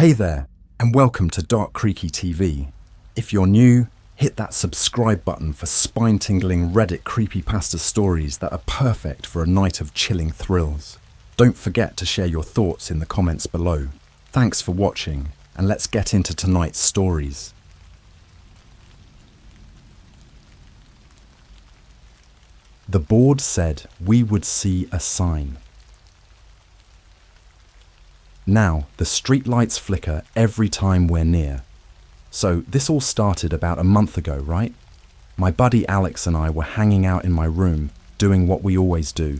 Hey there, and welcome to Dark Creaky TV. If you're new, hit that subscribe button for spine-tingling Reddit creepypasta stories that are perfect for a night of chilling thrills. Don't forget to share your thoughts in the comments below. Thanks for watching, and let's get into tonight's stories. The board said we would see a sign. Now, the streetlights flicker every time we're near. So this all started about a month ago, right? My buddy Alex and I were hanging out in my room, doing what we always do,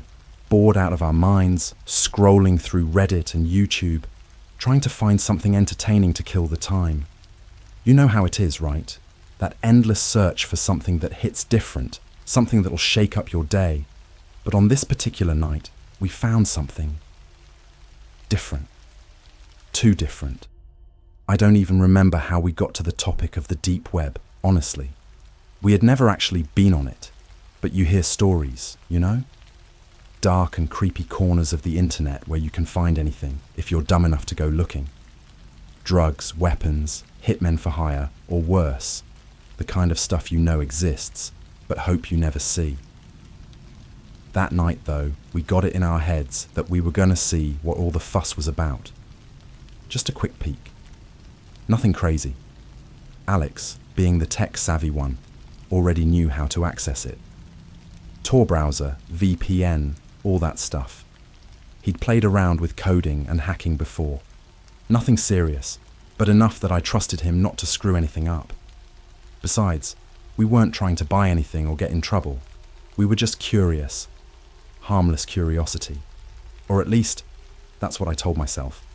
bored out of our minds, scrolling through Reddit and YouTube, trying to find something entertaining to kill the time. You know how it is, right? That endless search for something that hits different, something that'll shake up your day. But on this particular night, we found something different. Too different. I don't even remember how we got to the topic of the deep web, honestly. We had never actually been on it, but you hear stories, you know? Dark and creepy corners of the internet where you can find anything if you're dumb enough to go looking. Drugs, weapons, hitmen for hire, or worse, the kind of stuff you know exists, but hope you never see. That night, though, we got it in our heads that we were going to see what all the fuss was about. Just a quick peek. Nothing crazy. Alex, being the tech-savvy one, already knew how to access it. Tor browser, VPN, all that stuff. He'd played around with coding and hacking before. Nothing serious, but enough that I trusted him not to screw anything up. Besides, we weren't trying to buy anything or get in trouble. We were just curious. Harmless curiosity. Or at least, that's what I told myself.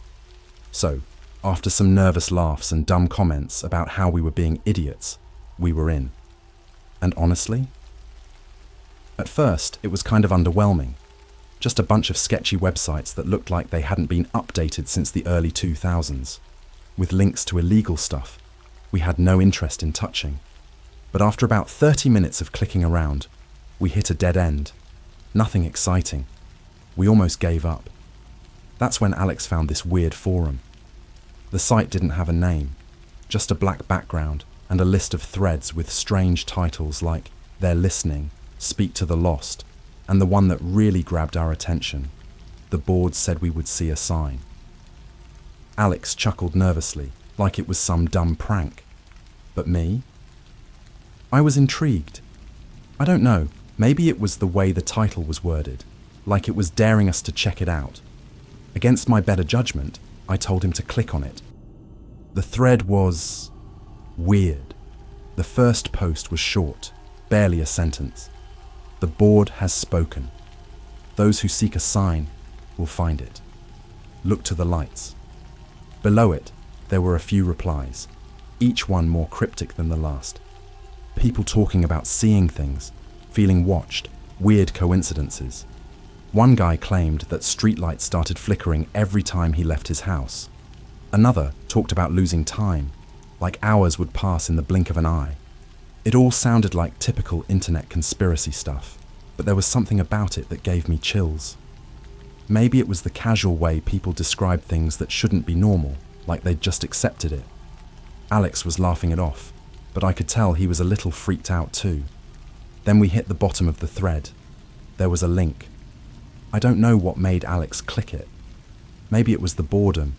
So, after some nervous laughs and dumb comments about how we were being idiots, we were in. And honestly, at first it was kind of underwhelming. Just a bunch of sketchy websites that looked like they hadn't been updated since the early 2000s, with links to illegal stuff we had no interest in touching. But after about 30 minutes of clicking around, we hit a dead end. Nothing exciting. We almost gave up. That's when Alex found this weird forum. The site didn't have a name, just a black background and a list of threads with strange titles like They're Listening, Speak to the Lost, and the one that really grabbed our attention. The board said we would see a sign. Alex chuckled nervously, like it was some dumb prank. But me? I was intrigued. I don't know, maybe it was the way the title was worded, like it was daring us to check it out. Against my better judgment, I told him to click on it. The thread was weird. The first post was short, barely a sentence. The board has spoken. Those who seek a sign will find it. Look to the lights. Below it, there were a few replies, each one more cryptic than the last. People talking about seeing things, feeling watched, weird coincidences. One guy claimed that streetlights started flickering every time he left his house. Another talked about losing time, like hours would pass in the blink of an eye. It all sounded like typical internet conspiracy stuff, but there was something about it that gave me chills. Maybe it was the casual way people describe things that shouldn't be normal, like they'd just accepted it. Alex was laughing it off, but I could tell he was a little freaked out too. Then we hit the bottom of the thread. There was a link. I don't know what made Alex click it. Maybe it was the boredom.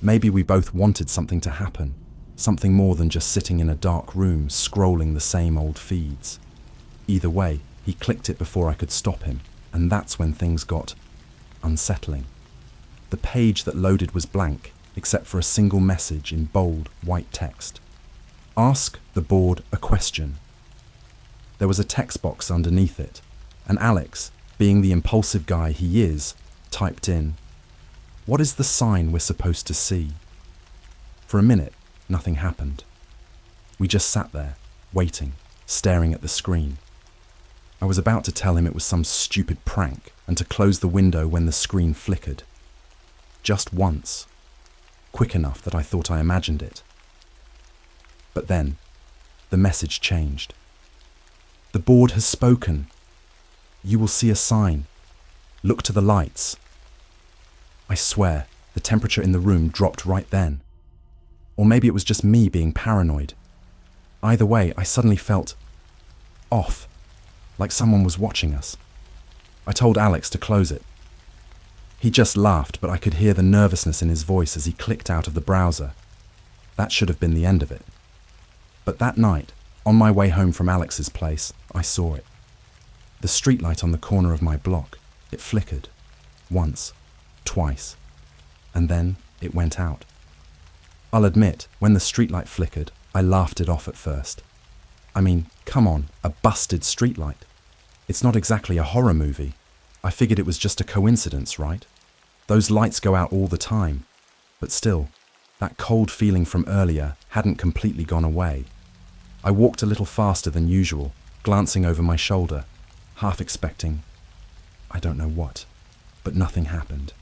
Maybe we both wanted something to happen, something more than just sitting in a dark room scrolling the same old feeds. Either way, he clicked it before I could stop him, and that's when things got unsettling. The page that loaded was blank, except for a single message in bold, white text. Ask the board a question. There was a text box underneath it, and Alex, being the impulsive guy he is, typed in, "What is the sign we're supposed to see?" For a minute, nothing happened. We just sat there, waiting, staring at the screen. I was about to tell him it was some stupid prank and to close the window when the screen flickered. Just once. Quick enough that I thought I imagined it. But then, the message changed. "The board has spoken. You will see a sign. Look to the lights." I swear, The temperature in the room dropped right then. Or maybe it was just me being paranoid. Either way, I suddenly felt off, like someone was watching us. I told Alex to close it. He just laughed, but I could hear the nervousness in his voice as he clicked out of the browser. That should have been the end of it. But that night, on my way home from Alex's place, I saw it. The streetlight on the corner of my block, it flickered. Once, twice, and then it went out. I'll admit, when the streetlight flickered, I laughed it off at first. I mean, come on, a busted streetlight. It's not exactly a horror movie. I figured it was just a coincidence, right? Those lights go out all the time. But still, that cold feeling from earlier hadn't completely gone away. I walked a little faster than usual, glancing over my shoulder, half expecting, I don't know what, but nothing happened.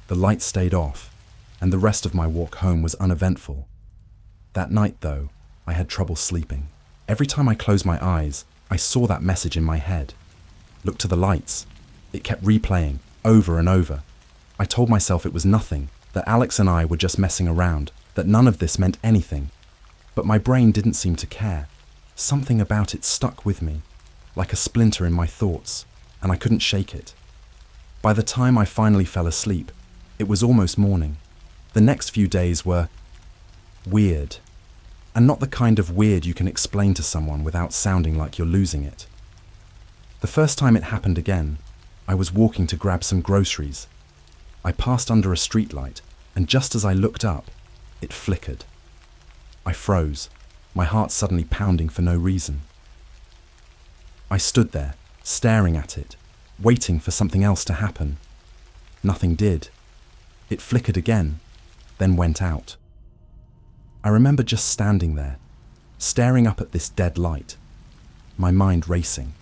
The light stayed off, and the rest of my walk home was uneventful. That night, though, I had trouble sleeping. Every time I closed my eyes, I saw that message in my head. Look to the lights. It kept replaying, over and over. I told myself it was nothing, that Alex and I were just messing around, that none of this meant anything. But my brain didn't seem to care. Something about it stuck with me, like a splinter in my thoughts, and I couldn't shake it. By the time I finally fell asleep, it was almost morning. The next few days were weird, and not the kind of weird you can explain to someone without sounding like you're losing it. The first time it happened again, I was walking to grab some groceries. I passed under a streetlight, and just as I looked up, it flickered. I froze, my heart suddenly pounding for no reason. I stood there, staring at it, waiting for something else to happen. Nothing did. It flickered again, then went out. I remember just standing there, staring up at this dead light, my mind racing.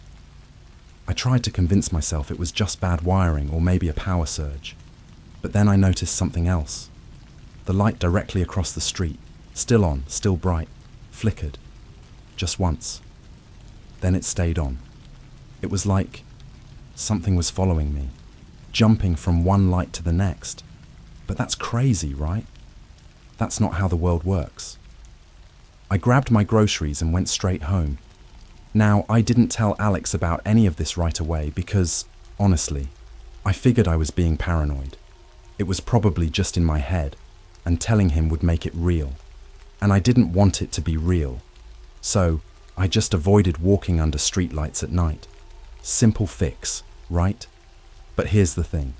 I tried to convince myself it was just bad wiring or maybe a power surge. But then I noticed something else. The light directly across the street, still on, still bright, flickered. Just once. Then it stayed on. It was like something was following me, jumping from one light to the next. But that's crazy, right? That's not how the world works. I grabbed my groceries and went straight home. Now, I didn't tell Alex about any of this right away because, honestly, I figured I was being paranoid. It was probably just in my head, and telling him would make it real. And I didn't want it to be real. So, I just avoided walking under streetlights at night. Simple fix, right? But here's the thing.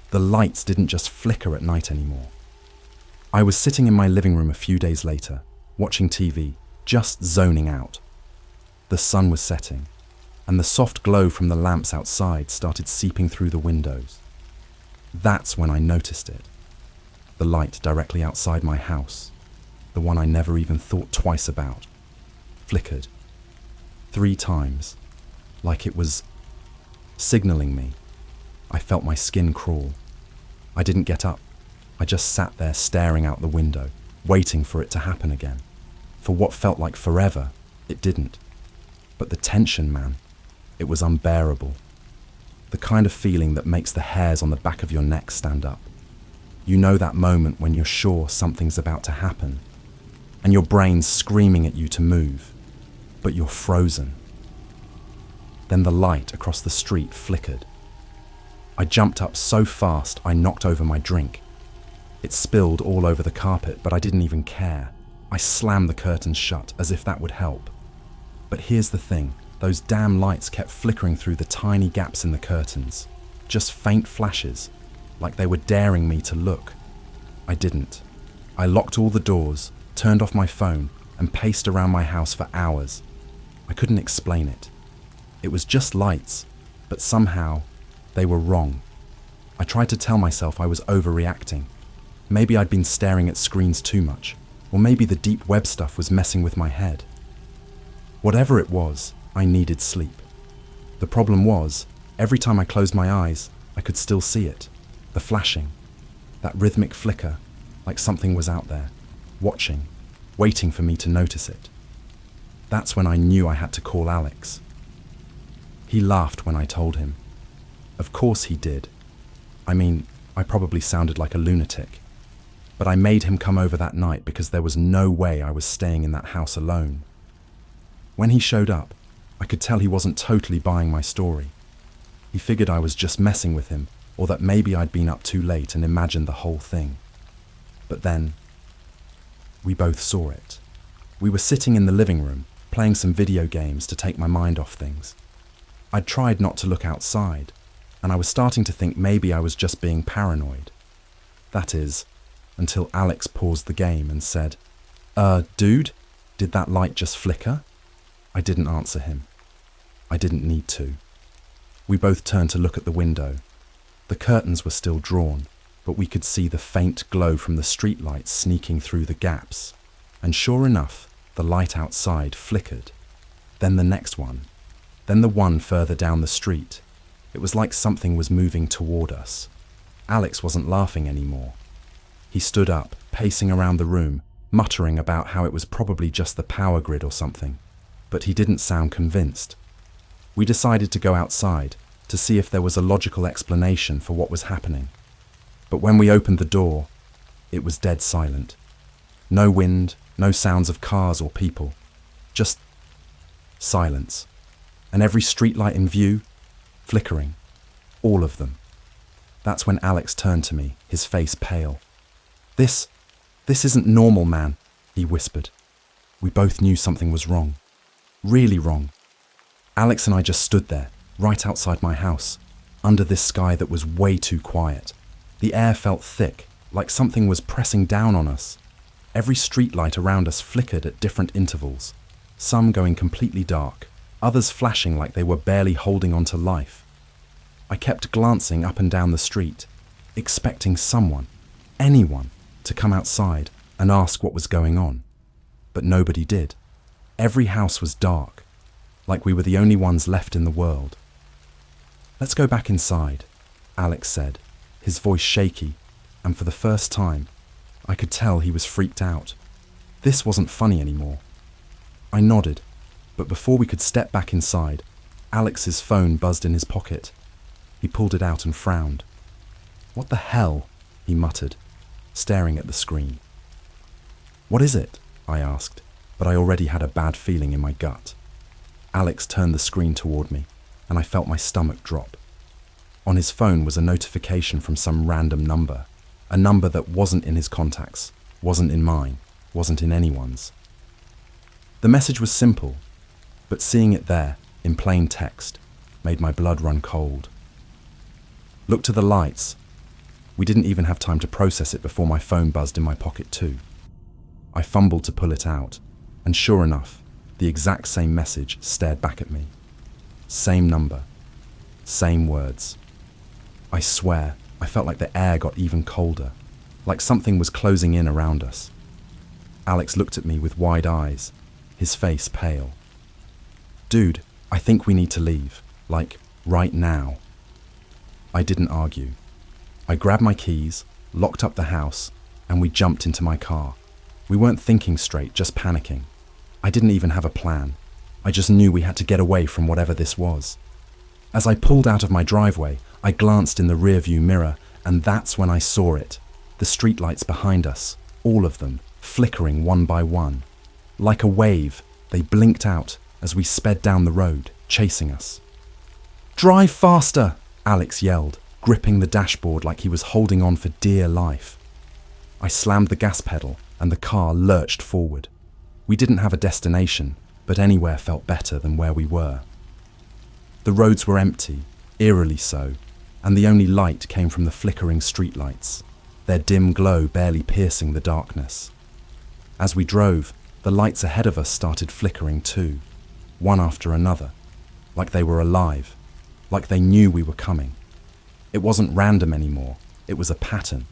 The lights didn't just flicker at night anymore. I was sitting in my living room a few days later, watching TV, just zoning out. The sun was setting, and the soft glow from the lamps outside started seeping through the windows. That's when I noticed it. The light directly outside my house, the one I never even thought twice about, flickered 3 times, like it was signaling me. I felt my skin crawl. I didn't get up. I just sat there staring out the window, waiting for it to happen again. For what felt like forever, it didn't. But the tension, man, it was unbearable. The kind of feeling that makes the hairs on the back of your neck stand up. You know that moment when you're sure something's about to happen, and your brain's screaming at you to move, but you're frozen. Then the light across the street flickered. I jumped up so fast I knocked over my drink. It spilled all over the carpet, but I didn't even care. I slammed the curtains shut as if that would help. But here's the thing, those damn lights kept flickering through the tiny gaps in the curtains. Just faint flashes, like they were daring me to look. I didn't. I locked all the doors, turned off my phone, and paced around my house for hours. I couldn't explain it. It was just lights, but somehow they were wrong. I tried to tell myself I was overreacting. Maybe I'd been staring at screens too much, or maybe the deep web stuff was messing with my head. Whatever it was, I needed sleep. The problem was, every time I closed my eyes, I could still see it. The flashing, that rhythmic flicker, like something was out there, watching, waiting for me to notice it. That's when I knew I had to call Alex. He laughed when I told him. Of course he did. I mean, I probably sounded like a lunatic. but I made him come over that night because there was no way I was staying in that house alone. When he showed up, I could tell he wasn't totally buying my story. He figured I was just messing with him, or that maybe I'd been up too late and imagined the whole thing. But then, we both saw it. We were sitting in the living room, playing some video games to take my mind off things. I'd tried not to look outside, and I was starting to think maybe I was just being paranoid. That is, until Alex paused the game and said, Dude, did that light just flicker?" I didn't answer him. I didn't need to. We both turned to look at the window. The curtains were still drawn, but we could see the faint glow from the streetlights sneaking through the gaps. And sure enough, the light outside flickered. Then the next one. Then the one further down the street. It was like something was moving toward us. Alex wasn't laughing anymore. He stood up, pacing around the room, muttering about how it was probably just the power grid or something. But he didn't sound convinced. We decided to go outside to see if there was a logical explanation for what was happening. But when we opened the door, it was dead silent. No wind, no sounds of cars or people. Just silence. And every streetlight in view, flickering. All of them. That's when Alex turned to me, his face pale. This isn't normal, man," he whispered. We both knew something was wrong. Really wrong. Alex and I just stood there, right outside my house, under this sky that was way too quiet. The air felt thick, like something was pressing down on us. Every streetlight around us flickered at different intervals, some going completely dark, others flashing like they were barely holding on to life. I kept glancing up and down the street, expecting someone, anyone, to come outside and ask what was going on. But nobody did. Every house was dark, like we were the only ones left in the world. "Let's go back inside," Alex said, his voice shaky, and for the first time, I could tell he was freaked out. This wasn't funny anymore. I nodded, but before we could step back inside, Alex's phone buzzed in his pocket. He pulled it out and frowned. "What the hell?" he muttered, staring at the screen. "What is it?" I asked, but I already had a bad feeling in my gut. Alex turned the screen toward me, and I felt my stomach drop. On his phone was a notification from some random number, a number that wasn't in his contacts, wasn't in mine, wasn't in anyone's. The message was simple, but seeing it there, in plain text, made my blood run cold. "Look to the lights." We didn't even have time to process it before my phone buzzed in my pocket too. I fumbled to pull it out, and sure enough, the exact same message stared back at me. Same number, same words. I swear, I felt like the air got even colder, like something was closing in around us. Alex looked at me with wide eyes, his face pale. "Dude, I think we need to leave, like, right now." I didn't argue. I grabbed my keys, locked up the house, and we jumped into my car. We weren't thinking straight, just panicking. I didn't even have a plan. I just knew we had to get away from whatever this was. As I pulled out of my driveway, I glanced in the rearview mirror, and that's when I saw it. The streetlights behind us, all of them, flickering one by one. Like a wave, they blinked out as we sped down the road, chasing us. "Drive faster!" Alex yelled, gripping the dashboard like he was holding on for dear life. I slammed the gas pedal, and the car lurched forward. We didn't have a destination, but anywhere felt better than where we were. The roads were empty, eerily so, and the only light came from the flickering streetlights, their dim glow barely piercing the darkness. As we drove, the lights ahead of us started flickering too, one after another, like they were alive, like they knew we were coming. It wasn't random anymore, it was a pattern.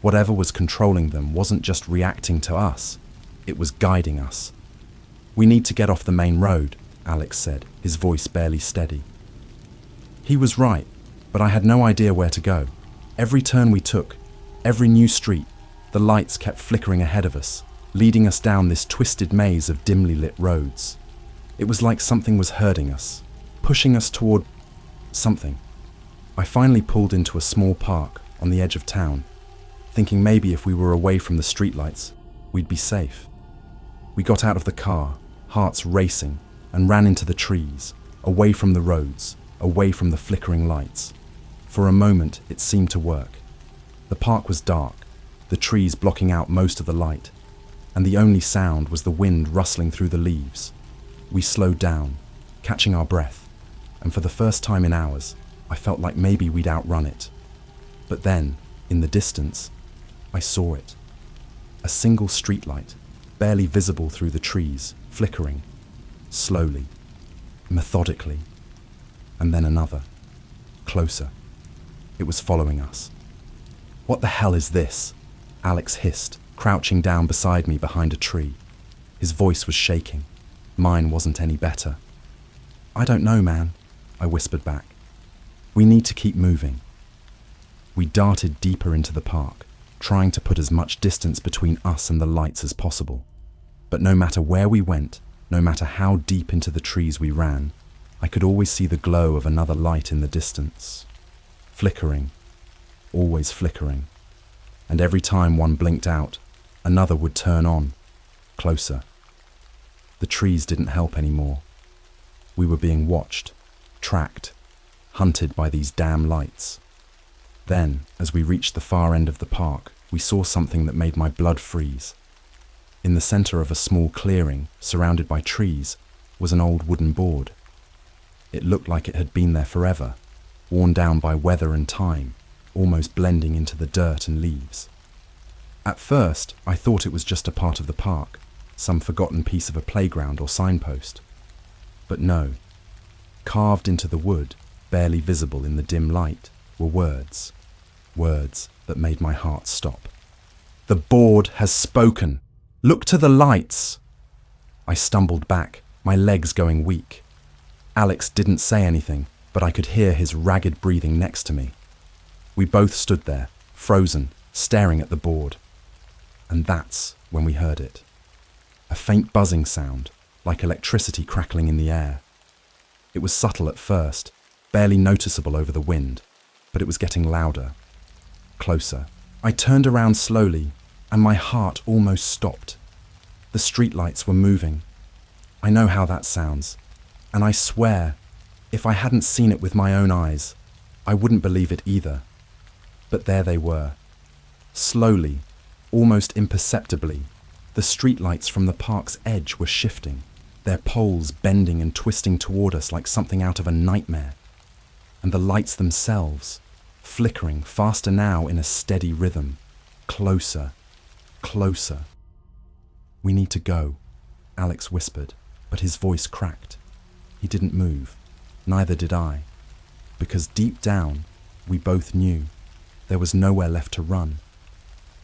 Whatever was controlling them wasn't just reacting to us, it was guiding us. "We need to get off the main road," Alex said, his voice barely steady. He was right, but I had no idea where to go. Every turn we took, every new street, the lights kept flickering ahead of us, leading us down this twisted maze of dimly lit roads. It was like something was herding us, pushing us toward something. I finally pulled into a small park on the edge of town. thinking maybe if we were away from the streetlights, we'd be safe. We got out of the car, hearts racing, and ran into the trees, away from the roads, away from the flickering lights. For a moment, it seemed to work. The park was dark, the trees blocking out most of the light, and the only sound was the wind rustling through the leaves. We slowed down, catching our breath, and for the first time in hours, I felt like maybe we'd outrun it. But then, in the distance, I saw it. A single streetlight, barely visible through the trees, flickering, slowly, methodically, and then another, closer. It was following us. "What the hell is this?" Alex hissed, crouching down beside me behind a tree. His voice was shaking. Mine wasn't any better. "I don't know, man," I whispered back. "We need to keep moving." We darted deeper into the park, trying to put as much distance between us and the lights as possible. But no matter where we went, no matter how deep into the trees we ran, I could always see the glow of another light in the distance. Flickering, always flickering. And every time one blinked out, another would turn on, closer. The trees didn't help anymore. We were being watched, tracked, hunted by these damn lights. Then, as we reached the far end of the park, we saw something that made my blood freeze. In the center of a small clearing, surrounded by trees, was an old wooden board. It looked like it had been there forever, worn down by weather and time, almost blending into the dirt and leaves. At first, I thought it was just a part of the park, some forgotten piece of a playground or signpost. But no. Carved into the wood, barely visible in the dim light, were words. Words that made my heart stop. "The board has spoken! Look to the lights!" I stumbled back, my legs going weak. Alex didn't say anything, but I could hear his ragged breathing next to me. We both stood there, frozen, staring at the board. And that's when we heard it. A faint buzzing sound, like electricity crackling in the air. It was subtle at first, barely noticeable over the wind, but it was getting louder, closer. I turned around slowly, and my heart almost stopped. The streetlights were moving. I know how that sounds, and I swear, if I hadn't seen it with my own eyes, I wouldn't believe it either. But there they were. Slowly, almost imperceptibly, the streetlights from the park's edge were shifting, their poles bending and twisting toward us like something out of a nightmare. And the lights themselves, flickering faster now in a steady rhythm, closer, closer. "We need to go," Alex whispered, but his voice cracked. He didn't move, neither did I, because deep down, we both knew there was nowhere left to run.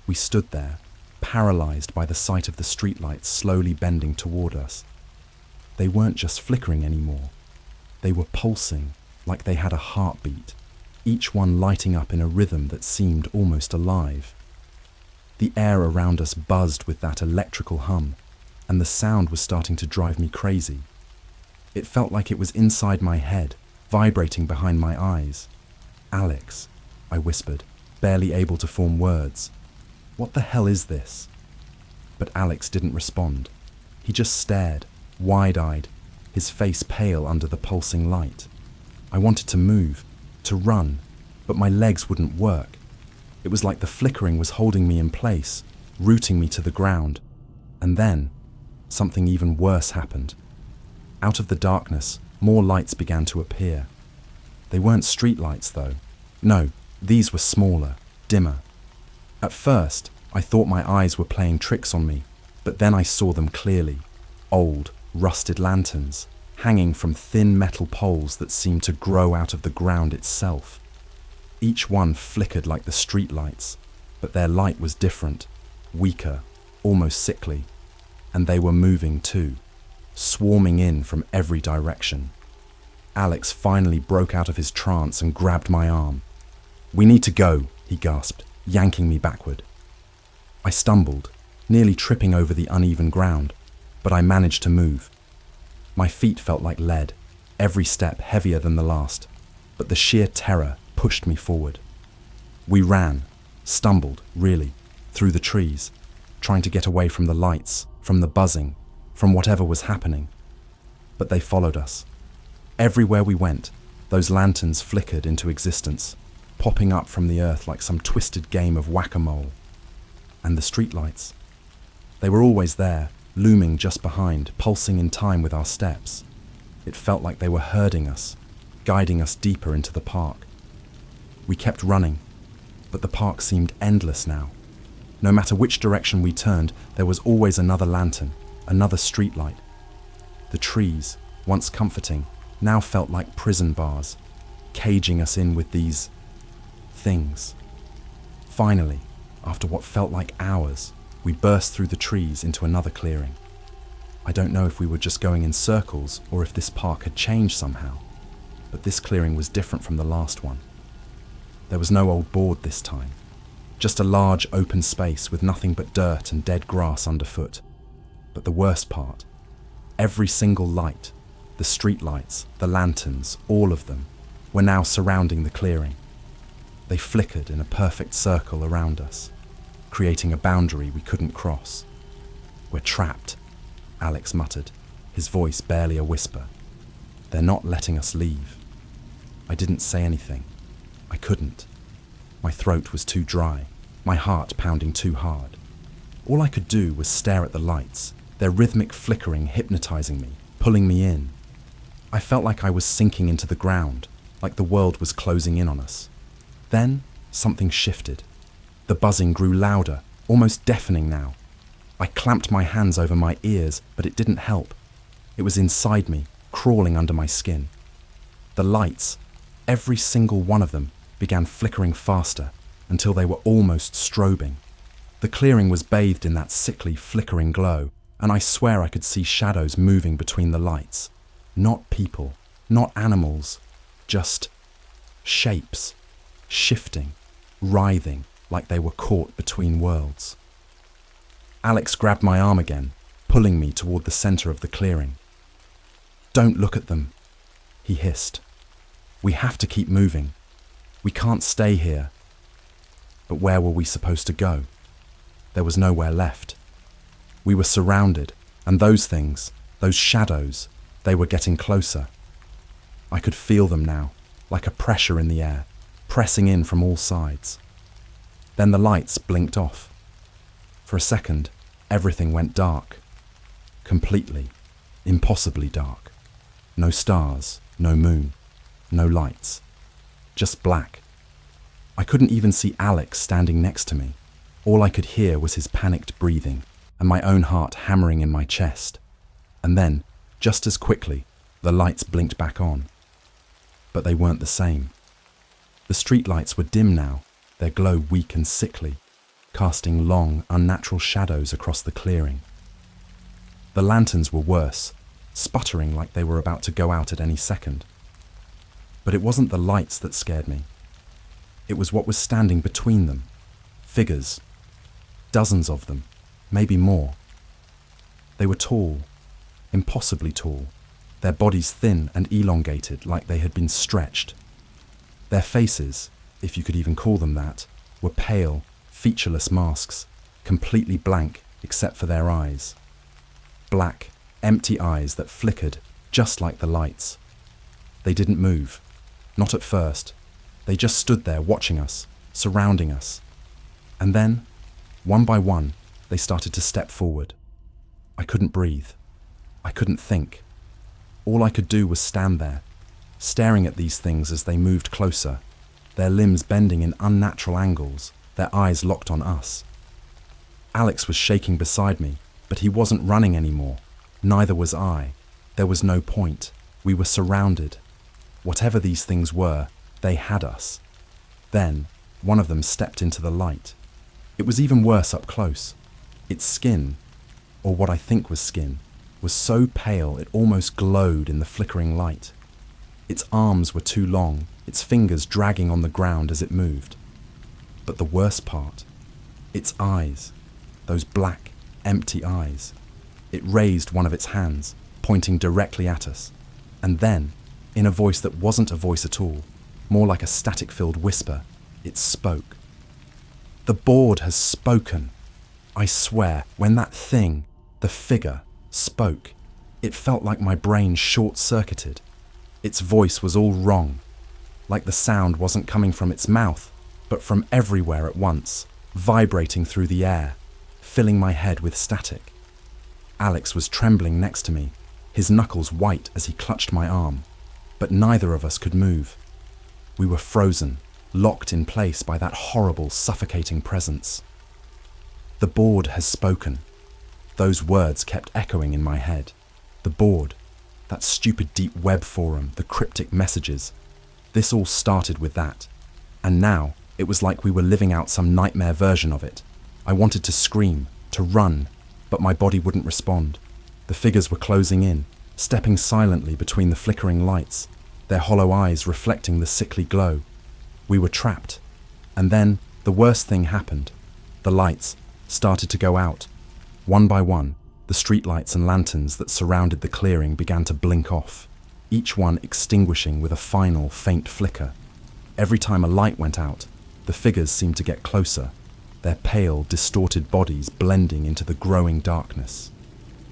We stood there, paralyzed by the sight of the streetlights slowly bending toward us. They weren't just flickering anymore. They were pulsing like they had a heartbeat, each one lighting up in a rhythm that seemed almost alive. The air around us buzzed with that electrical hum, and the sound was starting to drive me crazy. It felt like it was inside my head, vibrating behind my eyes. "Alex," I whispered, barely able to form words. "What the hell is this?" But Alex didn't respond. He just stared, wide-eyed, his face pale under the pulsing light. I wanted to move, to run, but my legs wouldn't work. It was like the flickering was holding me in place, rooting me to the ground. And then, something even worse happened. Out of the darkness, more lights began to appear. They weren't streetlights, though. No, these were smaller, dimmer. At first, I thought my eyes were playing tricks on me, but then I saw them clearly. Old, rusted lanterns, hanging from thin metal poles that seemed to grow out of the ground itself. Each one flickered like the streetlights, but their light was different, weaker, almost sickly. And they were moving too, swarming in from every direction. Alex finally broke out of his trance and grabbed my arm. "We need to go," he gasped, yanking me backward. I stumbled, nearly tripping over the uneven ground, but I managed to move. My feet felt like lead, every step heavier than the last, but the sheer terror pushed me forward. We ran, stumbled, really, through the trees, trying to get away from the lights, from the buzzing, from whatever was happening. But they followed us. Everywhere we went, those lanterns flickered into existence, popping up from the earth like some twisted game of whack-a-mole. And the streetlights. They were always there, looming just behind, pulsing in time with our steps. It felt like they were herding us, guiding us deeper into the park. We kept running, but the park seemed endless now. No matter which direction we turned, there was always another lantern, another streetlight. The trees, once comforting, now felt like prison bars, caging us in with these things. Finally, after what felt like hours, we burst through the trees into another clearing. I don't know if we were just going in circles or if this park had changed somehow, but this clearing was different from the last one. There was no old board this time, just a large open space with nothing but dirt and dead grass underfoot. But the worst part, every single light, the street lights, the lanterns, all of them, were now surrounding the clearing. They flickered in a perfect circle around us, creating a boundary we couldn't cross. "We're trapped," Alex muttered, his voice barely a whisper. "They're not letting us leave." I didn't say anything. I couldn't. My throat was too dry, my heart pounding too hard. All I could do was stare at the lights, their rhythmic flickering hypnotizing me, pulling me in. I felt like I was sinking into the ground, like the world was closing in on us. Then something shifted. The buzzing grew louder, almost deafening now. I clamped my hands over my ears, but it didn't help. It was inside me, crawling under my skin. The lights, every single one of them, began flickering faster until they were almost strobing. The clearing was bathed in that sickly, flickering glow, and I swear I could see shadows moving between the lights. Not people, not animals, just shapes, shifting, writhing like they were caught between worlds. Alex grabbed my arm again, pulling me toward the center of the clearing. "Don't look at them," he hissed. "We have to keep moving. We can't stay here." But where were we supposed to go? There was nowhere left. We were surrounded, and those things, those shadows, they were getting closer. I could feel them now, like a pressure in the air, pressing in from all sides. Then the lights blinked off. For a second, everything went dark. Completely, impossibly dark. No stars, no moon, no lights. Just black. I couldn't even see Alex standing next to me. All I could hear was his panicked breathing and my own heart hammering in my chest. And then, just as quickly, the lights blinked back on. But they weren't the same. The street lights were dim now, their glow weak and sickly, casting long, unnatural shadows across the clearing. The lanterns were worse, sputtering like they were about to go out at any second. But it wasn't the lights that scared me. It was what was standing between them. Figures. Dozens of them, maybe more. They were tall, impossibly tall, their bodies thin and elongated like they had been stretched. Their faces, if you could even call them that, were pale, featureless masks, completely blank except for their eyes. Black, empty eyes that flickered just like the lights. They didn't move. Not at first. They just stood there watching us, surrounding us. And then, one by one, they started to step forward. I couldn't breathe. I couldn't think. All I could do was stand there, staring at these things as they moved closer, their limbs bending in unnatural angles, their eyes locked on us. Alex was shaking beside me, but he wasn't running anymore. Neither was I. There was no point. We were surrounded. Whatever these things were, they had us. Then, one of them stepped into the light. It was even worse up close. Its skin, or what I think was skin, was so pale it almost glowed in the flickering light. Its arms were too long, its fingers dragging on the ground as it moved. But the worst part, its eyes, those black, empty eyes. It raised one of its hands, pointing directly at us, and then, in a voice that wasn't a voice at all, more like a static-filled whisper, it spoke. The board has spoken. I swear, when that thing, the figure, spoke, it felt like my brain short-circuited. Its voice was all wrong, like the sound wasn't coming from its mouth, but from everywhere at once, vibrating through the air, filling my head with static. Alex was trembling next to me, his knuckles white as he clutched my arm, but neither of us could move. We were frozen, locked in place by that horrible, suffocating presence. The board has spoken. Those words kept echoing in my head. The board, that stupid deep web forum, the cryptic messages. This all started with that. And now, it was like we were living out some nightmare version of it. I wanted to scream, to run, but my body wouldn't respond. The figures were closing in, stepping silently between the flickering lights, their hollow eyes reflecting the sickly glow. We were trapped. And then, the worst thing happened. The lights started to go out. One by one, the streetlights and lanterns that surrounded the clearing began to blink off, each one extinguishing with a final, faint flicker. Every time a light went out, the figures seemed to get closer, their pale, distorted bodies blending into the growing darkness.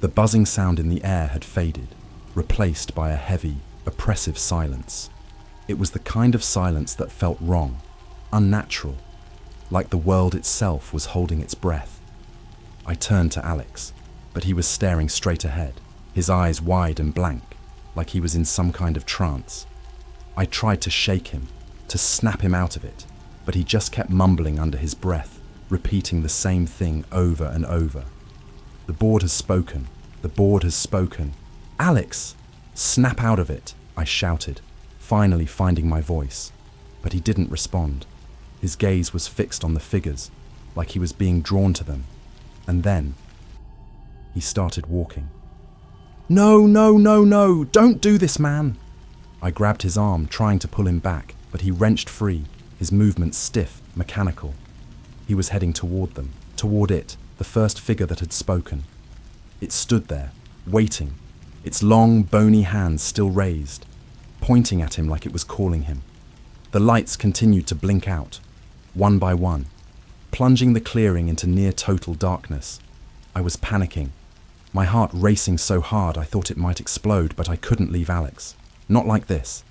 The buzzing sound in the air had faded, replaced by a heavy, oppressive silence. It was the kind of silence that felt wrong, unnatural, like the world itself was holding its breath. I turned to Alex, but he was staring straight ahead, his eyes wide and blank, like he was in some kind of trance. I tried to shake him, to snap him out of it, but he just kept mumbling under his breath, repeating the same thing over and over. The board has spoken. The board has spoken. Alex! Snap out of it, I shouted, finally finding my voice. But he didn't respond. His gaze was fixed on the figures, like he was being drawn to them. And then, he started walking. No, no, no, no, don't do this, man! I grabbed his arm, trying to pull him back, but he wrenched free, his movements stiff, mechanical. He was heading toward them, toward it, the first figure that had spoken. It stood there, waiting, its long, bony hands still raised, pointing at him like it was calling him. The lights continued to blink out, one by one, plunging the clearing into near-total darkness. I was panicking, my heart racing so hard I thought it might explode, but I couldn't leave Alex. Not like this.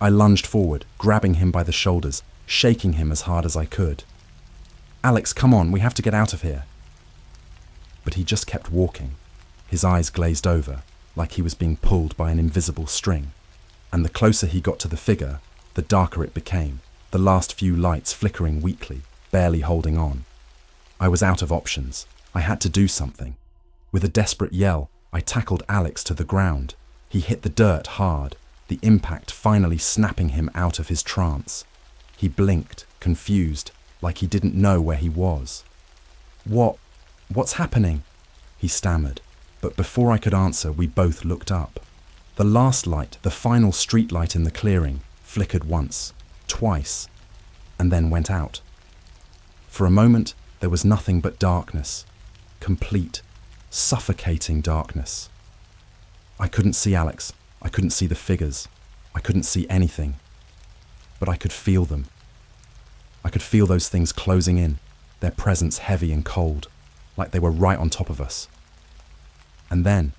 I lunged forward, grabbing him by the shoulders, shaking him as hard as I could. Alex, come on, we have to get out of here. But he just kept walking, his eyes glazed over, like he was being pulled by an invisible string. And the closer he got to the figure, the darker it became, the last few lights flickering weakly, barely holding on. I was out of options. I had to do something. With a desperate yell, I tackled Alex to the ground. He hit the dirt hard, the impact finally snapping him out of his trance. He blinked, confused, like he didn't know where he was. What's happening? He stammered, but before I could answer, we both looked up. The last light, the final street light in the clearing, flickered once, twice, and then went out. For a moment, there was nothing but darkness, complete, suffocating darkness. I couldn't see Alex, I couldn't see the figures, I couldn't see anything, but I could feel them. I could feel those things closing in, their presence heavy and cold, like they were right on top of us. And then,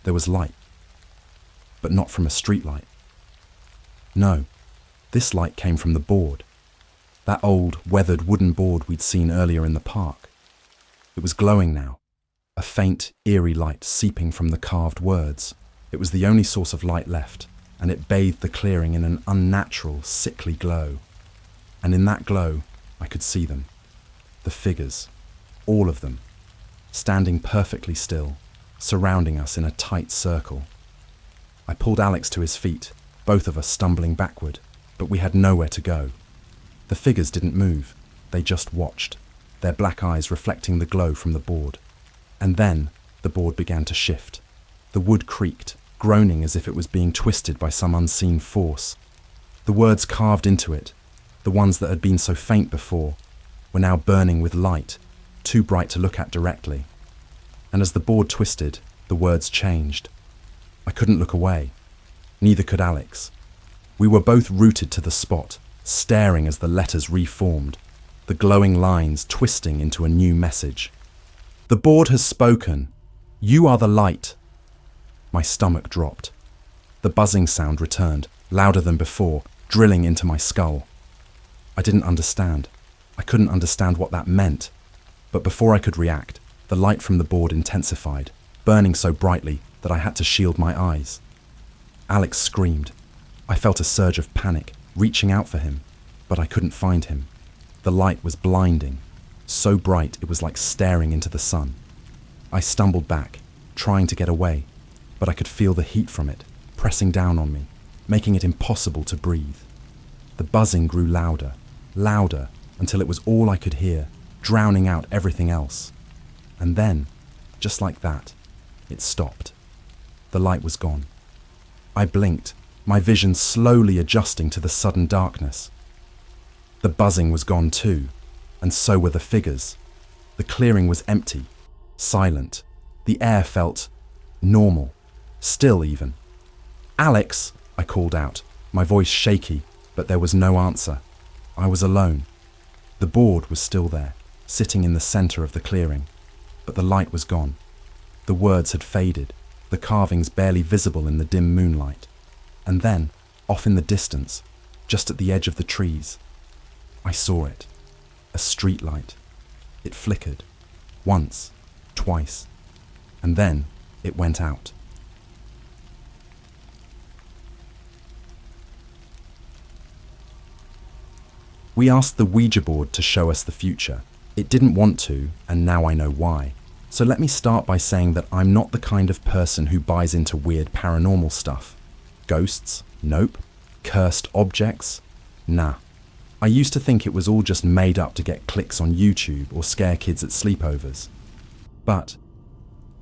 there was light, but not from a street light. No, this light came from the board, that old, weathered wooden board we'd seen earlier in the park. It was glowing now, a faint, eerie light seeping from the carved words. It was the only source of light left, and it bathed the clearing in an unnatural, sickly glow. And in that glow, I could see them. The figures, all of them, standing perfectly still, surrounding us in a tight circle. I pulled Alex to his feet, both of us stumbling backward, but we had nowhere to go. The figures didn't move, they just watched, their black eyes reflecting the glow from the board. And then, the board began to shift. The wood creaked, groaning as if it was being twisted by some unseen force. The words carved into it, the ones that had been so faint before, were now burning with light, too bright to look at directly. And as the board twisted, the words changed. I couldn't look away. Neither could Alex. We were both rooted to the spot, staring as the letters reformed. The the glowing lines twisting into a new message. "The board has spoken. You are the light." My stomach dropped. The buzzing sound returned, louder than before, drilling into my skull. I didn't understand. I couldn't understand what that meant. But before I could react, the light from the board intensified, burning so brightly that I had to shield my eyes. Alex screamed. I felt a surge of panic, reaching out for him, but I couldn't find him. The light was blinding, so bright it was like staring into the sun. I stumbled back, trying to get away, but I could feel the heat from it, pressing down on me, making it impossible to breathe. The buzzing grew louder, louder, until it was all I could hear, drowning out everything else. And then, just like that, it stopped. The light was gone. I blinked, my vision slowly adjusting to the sudden darkness. The buzzing was gone too, and so were the figures. The clearing was empty, silent. The air felt normal, still even. "Alex," I called out, my voice shaky, but there was no answer. I was alone. The board was still there, sitting in the center of the clearing, but the light was gone. The words had faded, the carvings barely visible in the dim moonlight. And then, off in the distance, just at the edge of the trees, I saw it. A street light. It flickered. Once, twice, and then it went out. We asked the Ouija board to show us the future. It didn't want to, and now I know why. So let me start by saying that I'm not the kind of person who buys into weird paranormal stuff. Ghosts? Nope. Cursed objects? Nah. I used to think it was all just made up to get clicks on YouTube or scare kids at sleepovers. But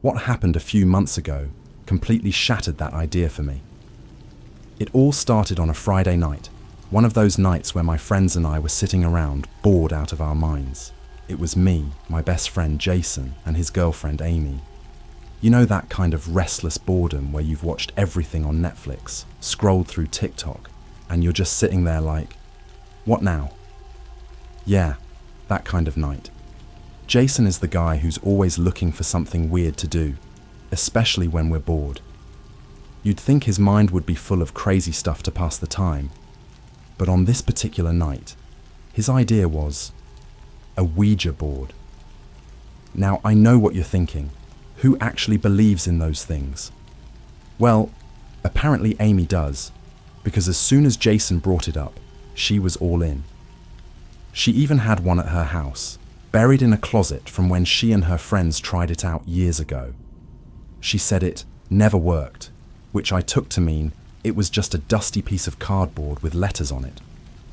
what happened a few months ago completely shattered that idea for me. It all started on a Friday night, one of those nights where my friends and I were sitting around, bored out of our minds. It was me, my best friend Jason, and his girlfriend Amy. You know that kind of restless boredom where you've watched everything on Netflix, scrolled through TikTok, and you're just sitting there like, what now? Yeah, that kind of night. Jason is the guy who's always looking for something weird to do, especially when we're bored. You'd think his mind would be full of crazy stuff to pass the time, but on this particular night, his idea was a Ouija board. Now, I know what you're thinking. Who actually believes in those things? Well, apparently Amy does, because as soon as Jason brought it up, she was all in. She even had one at her house, buried in a closet from when she and her friends tried it out years ago. She said it never worked, which I took to mean it was just a dusty piece of cardboard with letters on it.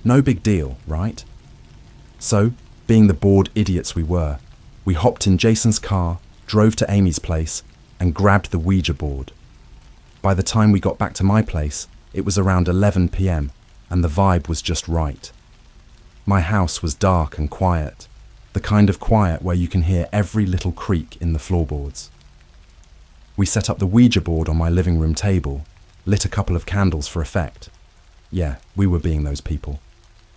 No big deal, right? So, being the bored idiots we were, we hopped in Jason's car, drove to Amy's place, and grabbed the Ouija board. By the time we got back to my place, it was around 11 p.m, and the vibe was just right. My house was dark and quiet, the kind of quiet where you can hear every little creak in the floorboards. We set up the Ouija board on my living room table, lit a couple of candles for effect. Yeah, we were being those people,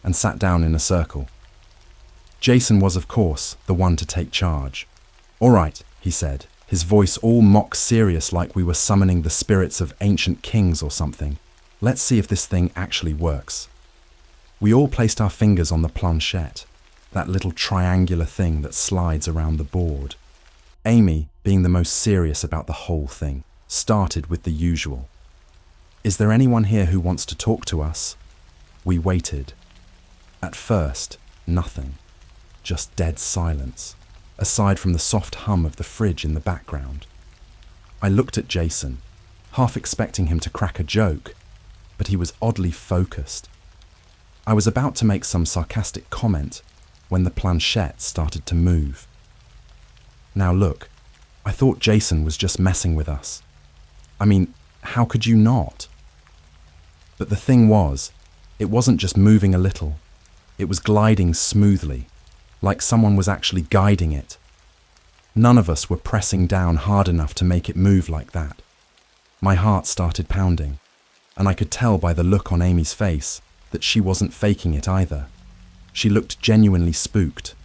and sat down in a circle. Jason was, of course, the one to take charge. "All right," he said, his voice all mock serious like we were summoning the spirits of ancient kings or something. "Let's see if this thing actually works." We all placed our fingers on the planchette, that little triangular thing that slides around the board. Amy, being the most serious about the whole thing, started with the usual. "Is there anyone here who wants to talk to us?" We waited. At first, nothing. Just dead silence, aside from the soft hum of the fridge in the background. I looked at Jason, half expecting him to crack a joke, but he was oddly focused. I was about to make some sarcastic comment when the planchette started to move. Now look, I thought Jason was just messing with us. I mean, how could you not? But the thing was, it wasn't just moving a little. It was gliding smoothly, like someone was actually guiding it. None of us were pressing down hard enough to make it move like that. My heart started pounding, and I could tell by the look on Amy's face that she wasn't faking it either. She looked genuinely spooked.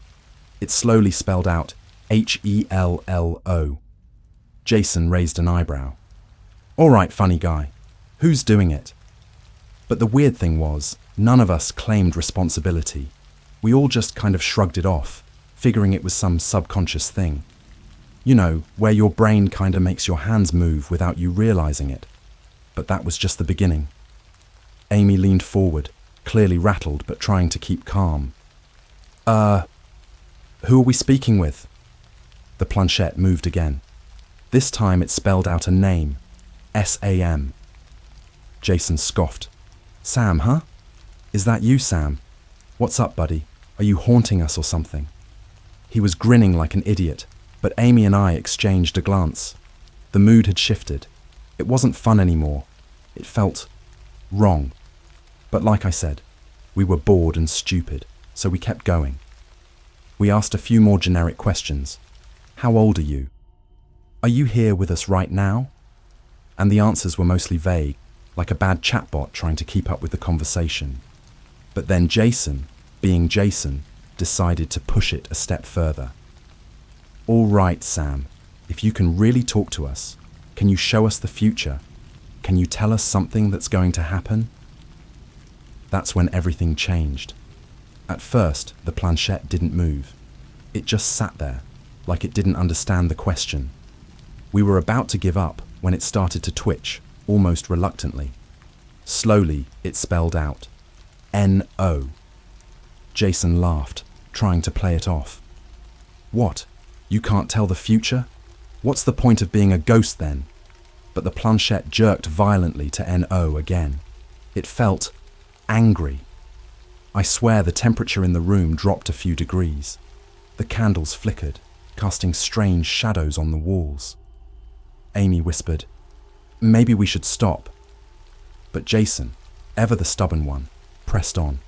It slowly spelled out HELLO. Jason raised an eyebrow. All right, funny guy. Who's doing it? But the weird thing was, none of us claimed responsibility. We all just kind of shrugged it off, figuring it was some subconscious thing. You know, where your brain kind of makes your hands move without you realizing it. But that was just the beginning. Amy leaned forward, clearly rattled but trying to keep calm. Who are we speaking with? The planchette moved again. This time it spelled out a name, SAM. Jason scoffed. Sam, huh? Is that you, Sam? What's up, buddy? Are you haunting us or something? He was grinning like an idiot, but Amy and I exchanged a glance. The mood had shifted. It wasn't fun anymore. It felt wrong. But like I said, we were bored and stupid, so we kept going. We asked a few more generic questions. How old are you? Are you here with us right now? And the answers were mostly vague, like a bad chatbot trying to keep up with the conversation. But then Jason, being Jason, decided to push it a step further. All right, Sam, if you can really talk to us, can you show us the future? Can you tell us something that's going to happen? That's when everything changed. At first, the planchette didn't move. It just sat there, like it didn't understand the question. We were about to give up when it started to twitch, almost reluctantly. Slowly, it spelled out, NO. Jason laughed, trying to play it off. What? You can't tell the future? What's the point of being a ghost then? But the planchette jerked violently to NO again. It felt angry. I swear the temperature in the room dropped a few degrees. The candles flickered, casting strange shadows on the walls. Amy whispered, maybe we should stop. But Jason, ever the stubborn one, pressed on.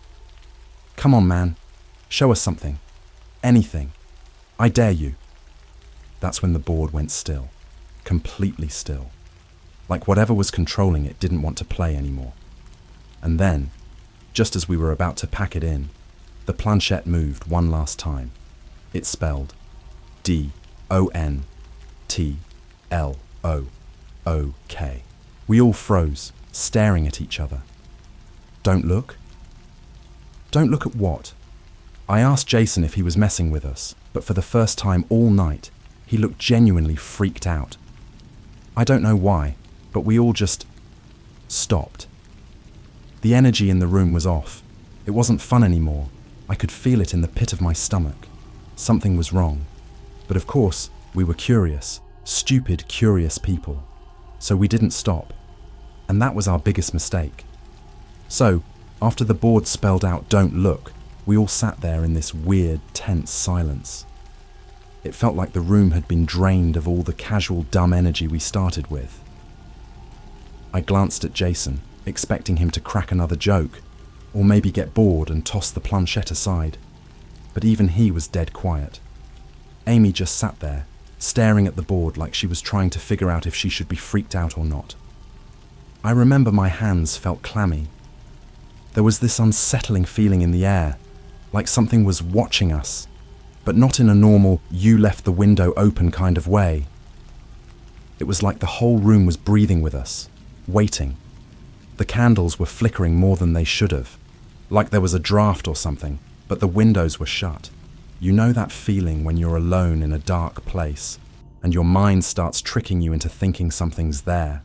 Come on, man. Show us something. Anything. I dare you. That's when the board went still. Completely still. Like whatever was controlling it didn't want to play anymore. And then, just as we were about to pack it in, the planchette moved one last time. It spelled DONTLOOK. We all froze, staring at each other. Don't look? Don't look at what? I asked Jason if he was messing with us, but for the first time all night, he looked genuinely freaked out. I don't know why, but we all just stopped. The energy in the room was off. It wasn't fun anymore. I could feel it in the pit of my stomach. Something was wrong. But of course, we were curious, stupid, curious people. So we didn't stop. And that was our biggest mistake. So, after the board spelled out "Don't look," we all sat there in this weird, tense silence. It felt like the room had been drained of all the casual, dumb energy we started with. I glanced at Jason, expecting him to crack another joke, or maybe get bored and toss the planchette aside. But even he was dead quiet. Amy just sat there, staring at the board like she was trying to figure out if she should be freaked out or not. I remember my hands felt clammy. There was this unsettling feeling in the air, like something was watching us, but not in a normal, you left the window open kind of way. It was like the whole room was breathing with us, waiting. The candles were flickering more than they should have, like there was a draft or something, but the windows were shut. You know that feeling when you're alone in a dark place, and your mind starts tricking you into thinking something's there?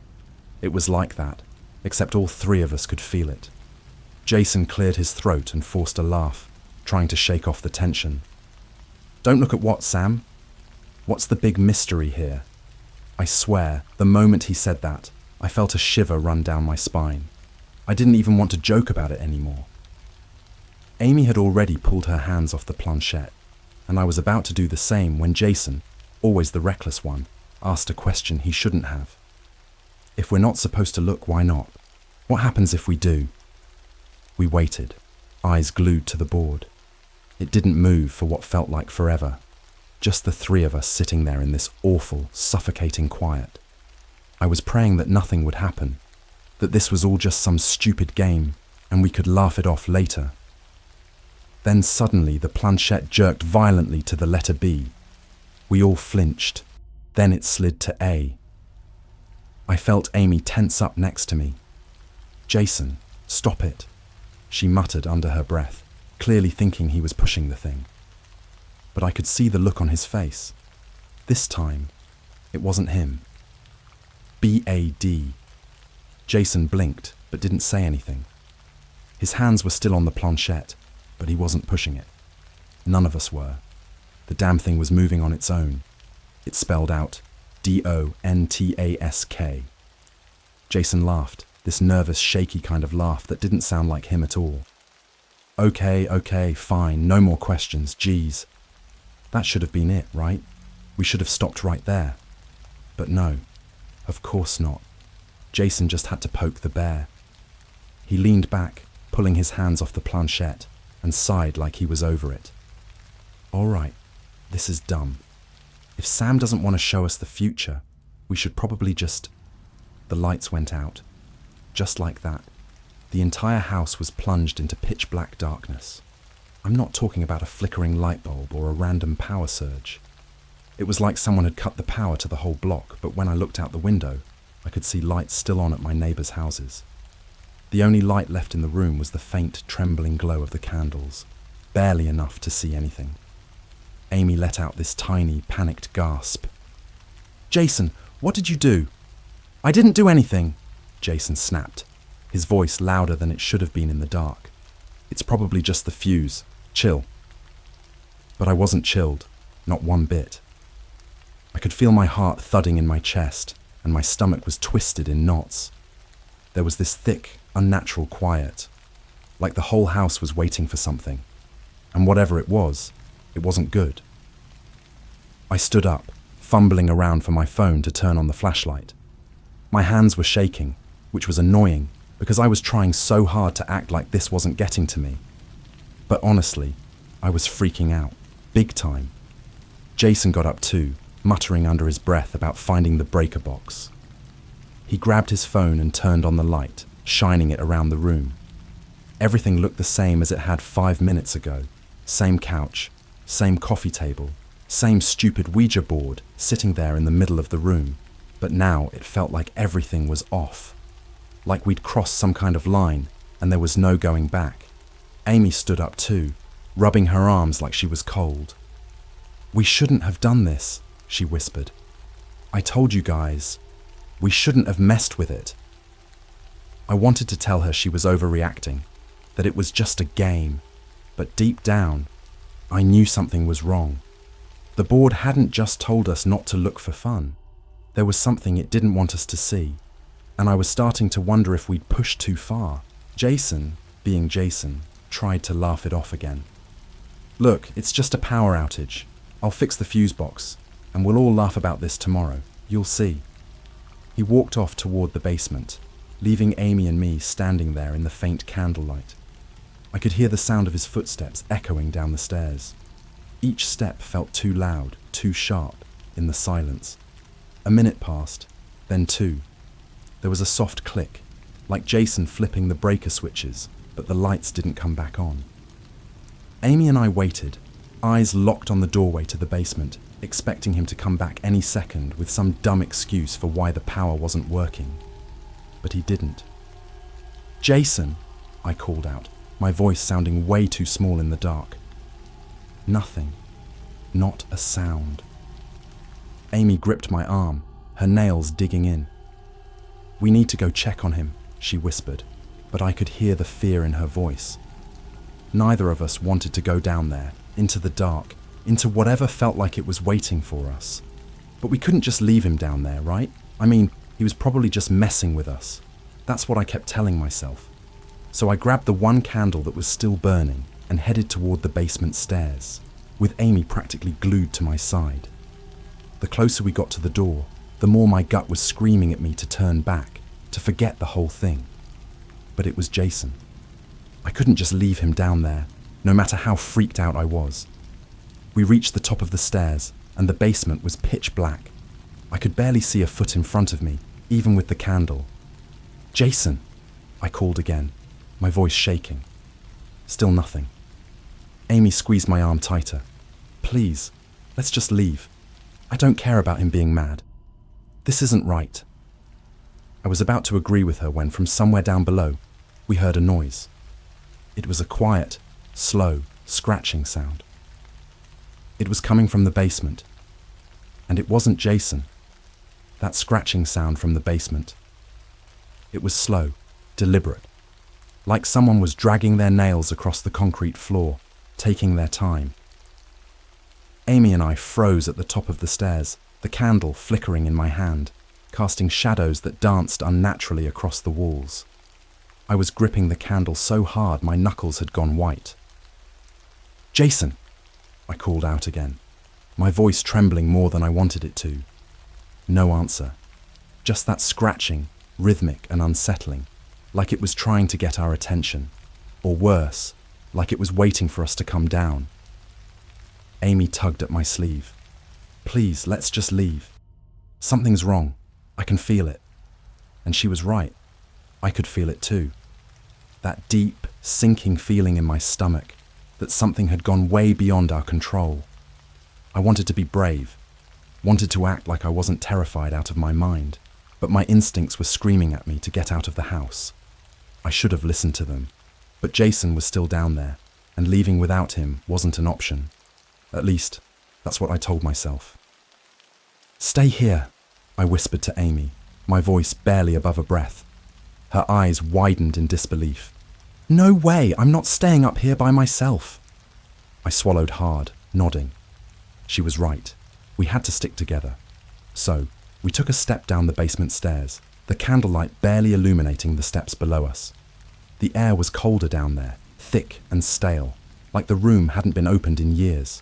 It was like that, except all three of us could feel it. Jason cleared his throat and forced a laugh, trying to shake off the tension. Don't look at what, Sam? What's the big mystery here? I swear, the moment he said that, I felt a shiver run down my spine. I didn't even want to joke about it anymore. Amy had already pulled her hands off the planchette, and I was about to do the same when Jason, always the reckless one, asked a question he shouldn't have. If we're not supposed to look, why not? What happens if we do? We waited, eyes glued to the board. It didn't move for what felt like forever. Just the three of us sitting there in this awful, suffocating quiet. I was praying that nothing would happen, that this was all just some stupid game, and we could laugh it off later. Then suddenly the planchette jerked violently to the letter B. We all flinched. Then it slid to A. I felt Amy tense up next to me. "Jason, stop it," she muttered under her breath, clearly thinking he was pushing the thing. But I could see the look on his face. This time, it wasn't him. BAD. Jason blinked, but didn't say anything. His hands were still on the planchette, but he wasn't pushing it. None of us were. The damn thing was moving on its own. It spelled out DONTASK. Jason laughed, this nervous, shaky kind of laugh that didn't sound like him at all. Okay, fine, no more questions, geez. That should have been it, right? We should have stopped right there. But no, of course not. Jason just had to poke the bear. He leaned back, pulling his hands off the planchette, and sighed like he was over it. All right, this is dumb. If Sam doesn't want to show us the future, we should probably just... The lights went out. Just like that. The entire house was plunged into pitch black darkness. I'm not talking about a flickering light bulb or a random power surge. It was like someone had cut the power to the whole block, but when I looked out the window, I could see lights still on at my neighbours' houses. The only light left in the room was the faint, trembling glow of the candles, barely enough to see anything. Amy let out this tiny, panicked gasp. "Jason, what did you do?" "I didn't do anything," Jason snapped, his voice louder than it should have been in the dark. "It's probably just the fuse. Chill." But I wasn't chilled, not one bit. I could feel my heart thudding in my chest, and my stomach was twisted in knots. There was this thick, unnatural quiet, like the whole house was waiting for something, and whatever it wasn't good. I stood up, fumbling around for my phone to turn on the flashlight. My hands were shaking, which was annoying because I was trying so hard to act like this wasn't getting to me. But honestly, I was freaking out, big time. Jason got up too, muttering under his breath about finding the breaker box. He grabbed his phone and turned on the light, shining it around the room. Everything looked the same as it had 5 minutes ago. Same couch, same coffee table, same stupid Ouija board sitting there in the middle of the room. But now it felt like everything was off. Like we'd crossed some kind of line and there was no going back. Amy stood up too, rubbing her arms like she was cold. "We shouldn't have done this," she whispered. "I told you guys. We shouldn't have messed with it." I wanted to tell her she was overreacting, that it was just a game, but deep down, I knew something was wrong. The board hadn't just told us not to look for fun. There was something it didn't want us to see, and I was starting to wonder if we'd pushed too far. Jason, being Jason, tried to laugh it off again. "Look, it's just a power outage. I'll fix the fuse box, and we'll all laugh about this tomorrow. You'll see." He walked off toward the basement, leaving Amy and me standing there in the faint candlelight. I could hear the sound of his footsteps echoing down the stairs. Each step felt too loud, too sharp, in the silence. A minute passed, then 2. There was a soft click, like Jason flipping the breaker switches, but the lights didn't come back on. Amy and I waited, eyes locked on the doorway to the basement, expecting him to come back any second with some dumb excuse for why the power wasn't working. But he didn't. "Jason," I called out, my voice sounding way too small in the dark. Nothing. Not a sound. Amy gripped my arm, her nails digging in. "We need to go check on him," she whispered, but I could hear the fear in her voice. Neither of us wanted to go down there, into the dark, into whatever felt like it was waiting for us. But we couldn't just leave him down there, right? I mean, he was probably just messing with us. That's what I kept telling myself. So I grabbed the one candle that was still burning and headed toward the basement stairs, with Amy practically glued to my side. The closer we got to the door, the more my gut was screaming at me to turn back, to forget the whole thing. But it was Jason. I couldn't just leave him down there, no matter how freaked out I was. We reached the top of the stairs, and the basement was pitch black. I could barely see a foot in front of me, even with the candle. "Jason!" I called again, my voice shaking. Still nothing. Amy squeezed my arm tighter. Please, let's just leave. I don't care about him being mad. This isn't right. I was about to agree with her when from somewhere down below, we heard a noise. It was a quiet, slow, scratching sound. It was coming from the basement. And it wasn't Jason. That scratching sound from the basement. It was slow, deliberate, like someone was dragging their nails across the concrete floor, taking their time. Amy and I froze at the top of the stairs, the candle flickering in my hand, casting shadows that danced unnaturally across the walls. I was gripping the candle so hard my knuckles had gone white. Jason, I called out again, my voice trembling more than I wanted it to. No answer, just that scratching, rhythmic and unsettling, like it was trying to get our attention, or worse, like it was waiting for us to come down. Amy tugged at my sleeve. Please, let's just leave. Something's wrong. I can feel it. And she was right. I could feel it too. That deep, sinking feeling in my stomach that something had gone way beyond our control. I wanted to be brave, wanted to act like I wasn't terrified out of my mind, but my instincts were screaming at me to get out of the house. I should have listened to them, but Jason was still down there, and leaving without him wasn't an option. At least, that's what I told myself. Stay here, I whispered to Amy, my voice barely above a breath. Her eyes widened in disbelief. No way, I'm not staying up here by myself. I swallowed hard, nodding. She was right. We had to stick together. So, we took a step down the basement stairs, the candlelight barely illuminating the steps below us. The air was colder down there, thick and stale, like the room hadn't been opened in years.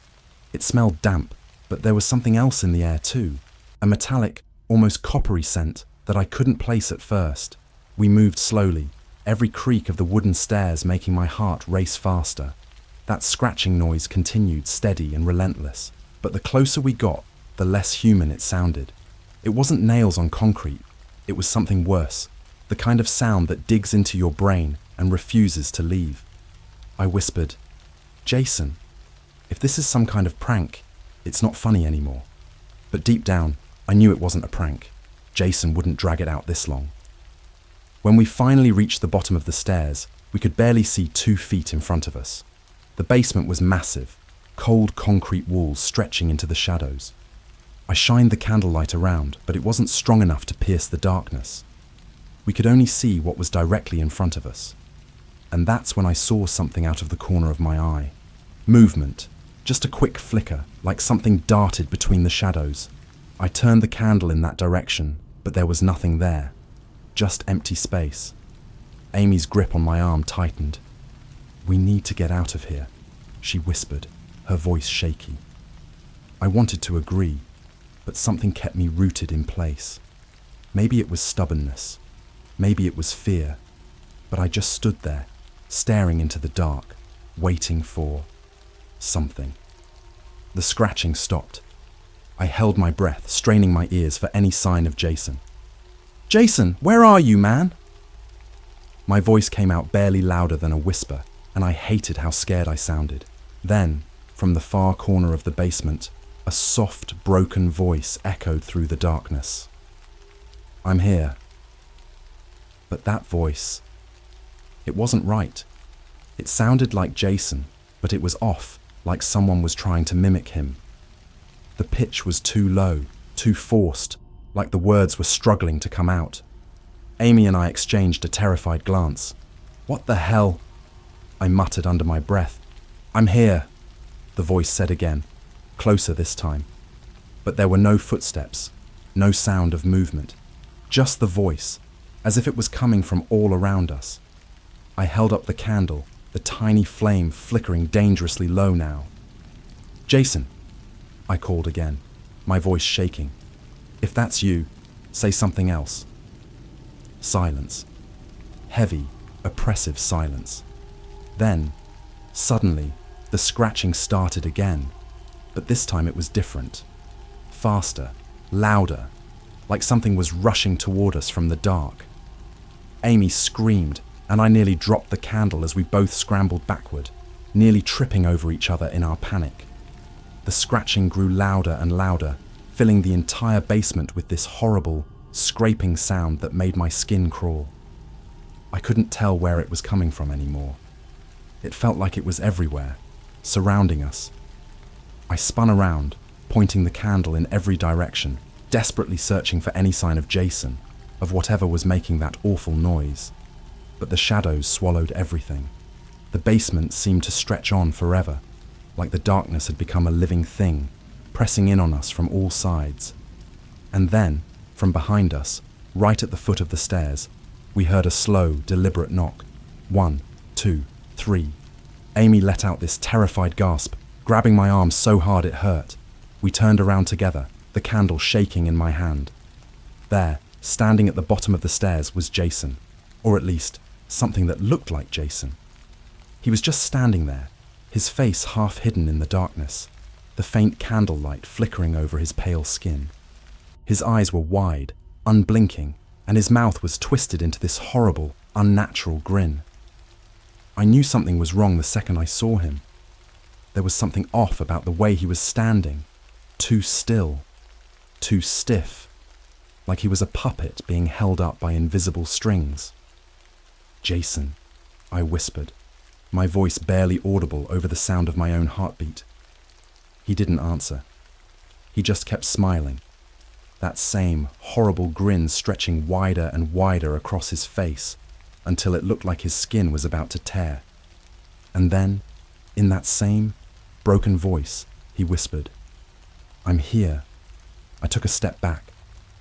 It smelled damp, but there was something else in the air too, a metallic, almost coppery scent that I couldn't place at first. We moved slowly, every creak of the wooden stairs making my heart race faster. That scratching noise continued steady and relentless, but the closer we got, the less human it sounded. It wasn't nails on concrete, it was something worse, the kind of sound that digs into your brain and refuses to leave. I whispered, Jason, if this is some kind of prank, it's not funny anymore. But deep down, I knew it wasn't a prank. Jason wouldn't drag it out this long. When we finally reached the bottom of the stairs, we could barely see 2 feet in front of us. The basement was massive, cold concrete walls stretching into the shadows. I shined the candlelight around, but it wasn't strong enough to pierce the darkness. We could only see what was directly in front of us. And that's when I saw something out of the corner of my eye. Movement, just a quick flicker, like something darted between the shadows. I turned the candle in that direction, but there was nothing there. Just empty space. Amy's grip on my arm tightened. We need to get out of here, she whispered, her voice shaky. I wanted to agree, but something kept me rooted in place. Maybe it was stubbornness. Maybe it was fear. But I just stood there, staring into the dark, waiting for something. The scratching stopped. I held my breath, straining my ears for any sign of Jason. Jason, where are you, man? My voice came out barely louder than a whisper, and I hated how scared I sounded. Then, from the far corner of the basement, a soft, broken voice echoed through the darkness. I'm here. But that voice, it wasn't right. It sounded like Jason, but it was off, like someone was trying to mimic him. The pitch was too low, too forced, like the words were struggling to come out. Amy and I exchanged a terrified glance. What the hell? I muttered under my breath. I'm here, the voice said again, closer this time. But there were no footsteps, no sound of movement, just the voice, as if it was coming from all around us. I held up the candle, the tiny flame flickering dangerously low now. Jason, I called again, my voice shaking. If that's you, say something else. Silence. Heavy, oppressive silence. Then, suddenly, the scratching started again, but this time it was different. Faster, louder, like something was rushing toward us from the dark. Amy screamed, and I nearly dropped the candle as we both scrambled backward. nearly tripping over each other in our panic. The scratching grew louder and louder, filling the entire basement with this horrible, scraping sound that made my skin crawl. I couldn't tell where it was coming from anymore. It felt like it was everywhere, surrounding us. I spun around, pointing the candle in every direction, desperately searching for any sign of Jason, of whatever was making that awful noise. But the shadows swallowed everything. The basement seemed to stretch on forever, like the darkness had become a living thing, pressing in on us from all sides. And then, from behind us, right at the foot of the stairs, we heard a slow, deliberate knock. 1, 2, 3. Amy let out this terrified gasp, grabbing my arm so hard it hurt. We turned around together, the candle shaking in my hand. There, standing at the bottom of the stairs, was Jason, or at least, something that looked like Jason. He was just standing there, his face half hidden in the darkness, the faint candlelight flickering over his pale skin. His eyes were wide, unblinking, and his mouth was twisted into this horrible, unnatural grin. I knew something was wrong the second I saw him. There was something off about the way he was standing, too still, too stiff, like he was a puppet being held up by invisible strings. "Jason," I whispered, my voice barely audible over the sound of my own heartbeat. He didn't answer. He just kept smiling, that same horrible grin stretching wider and wider across his face until it looked like his skin was about to tear. And then, in that same broken voice, he whispered, "I'm here." I took a step back,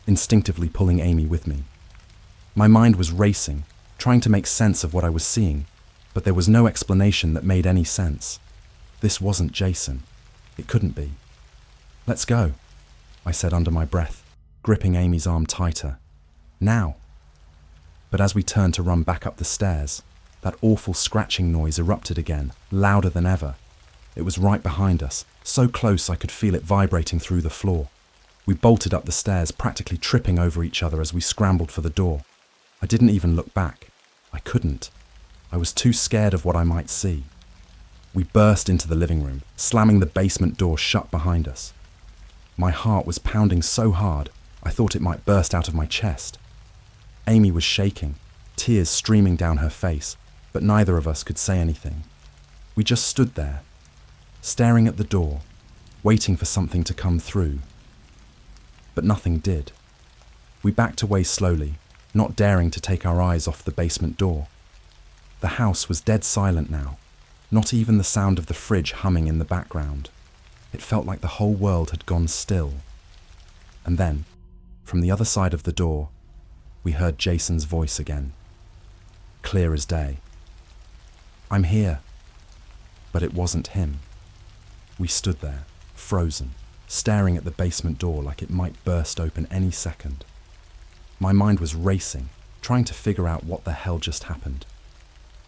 instinctively pulling Amy with me. My mind was racing, trying to make sense of what I was seeing, but there was no explanation that made any sense. This wasn't Jason. It couldn't be. "Let's go," I said under my breath, gripping Amy's arm tighter. "Now." But as we turned to run back up the stairs, that awful scratching noise erupted again, louder than ever. It was right behind us, so close I could feel it vibrating through the floor. We bolted up the stairs, practically tripping over each other as we scrambled for the door. I didn't even look back. I couldn't. I was too scared of what I might see. We burst into the living room, slamming the basement door shut behind us. My heart was pounding so hard, I thought it might burst out of my chest. Amy was shaking, tears streaming down her face, but neither of us could say anything. We just stood there, staring at the door, waiting for something to come through. But nothing did. We backed away slowly, not daring to take our eyes off the basement door. The house was dead silent now, not even the sound of the fridge humming in the background. It felt like the whole world had gone still. And then, from the other side of the door, we heard Jason's voice again, clear as day. "I'm here." But it wasn't him. We stood there, frozen, staring at the basement door like it might burst open any second. My mind was racing, trying to figure out what the hell just happened.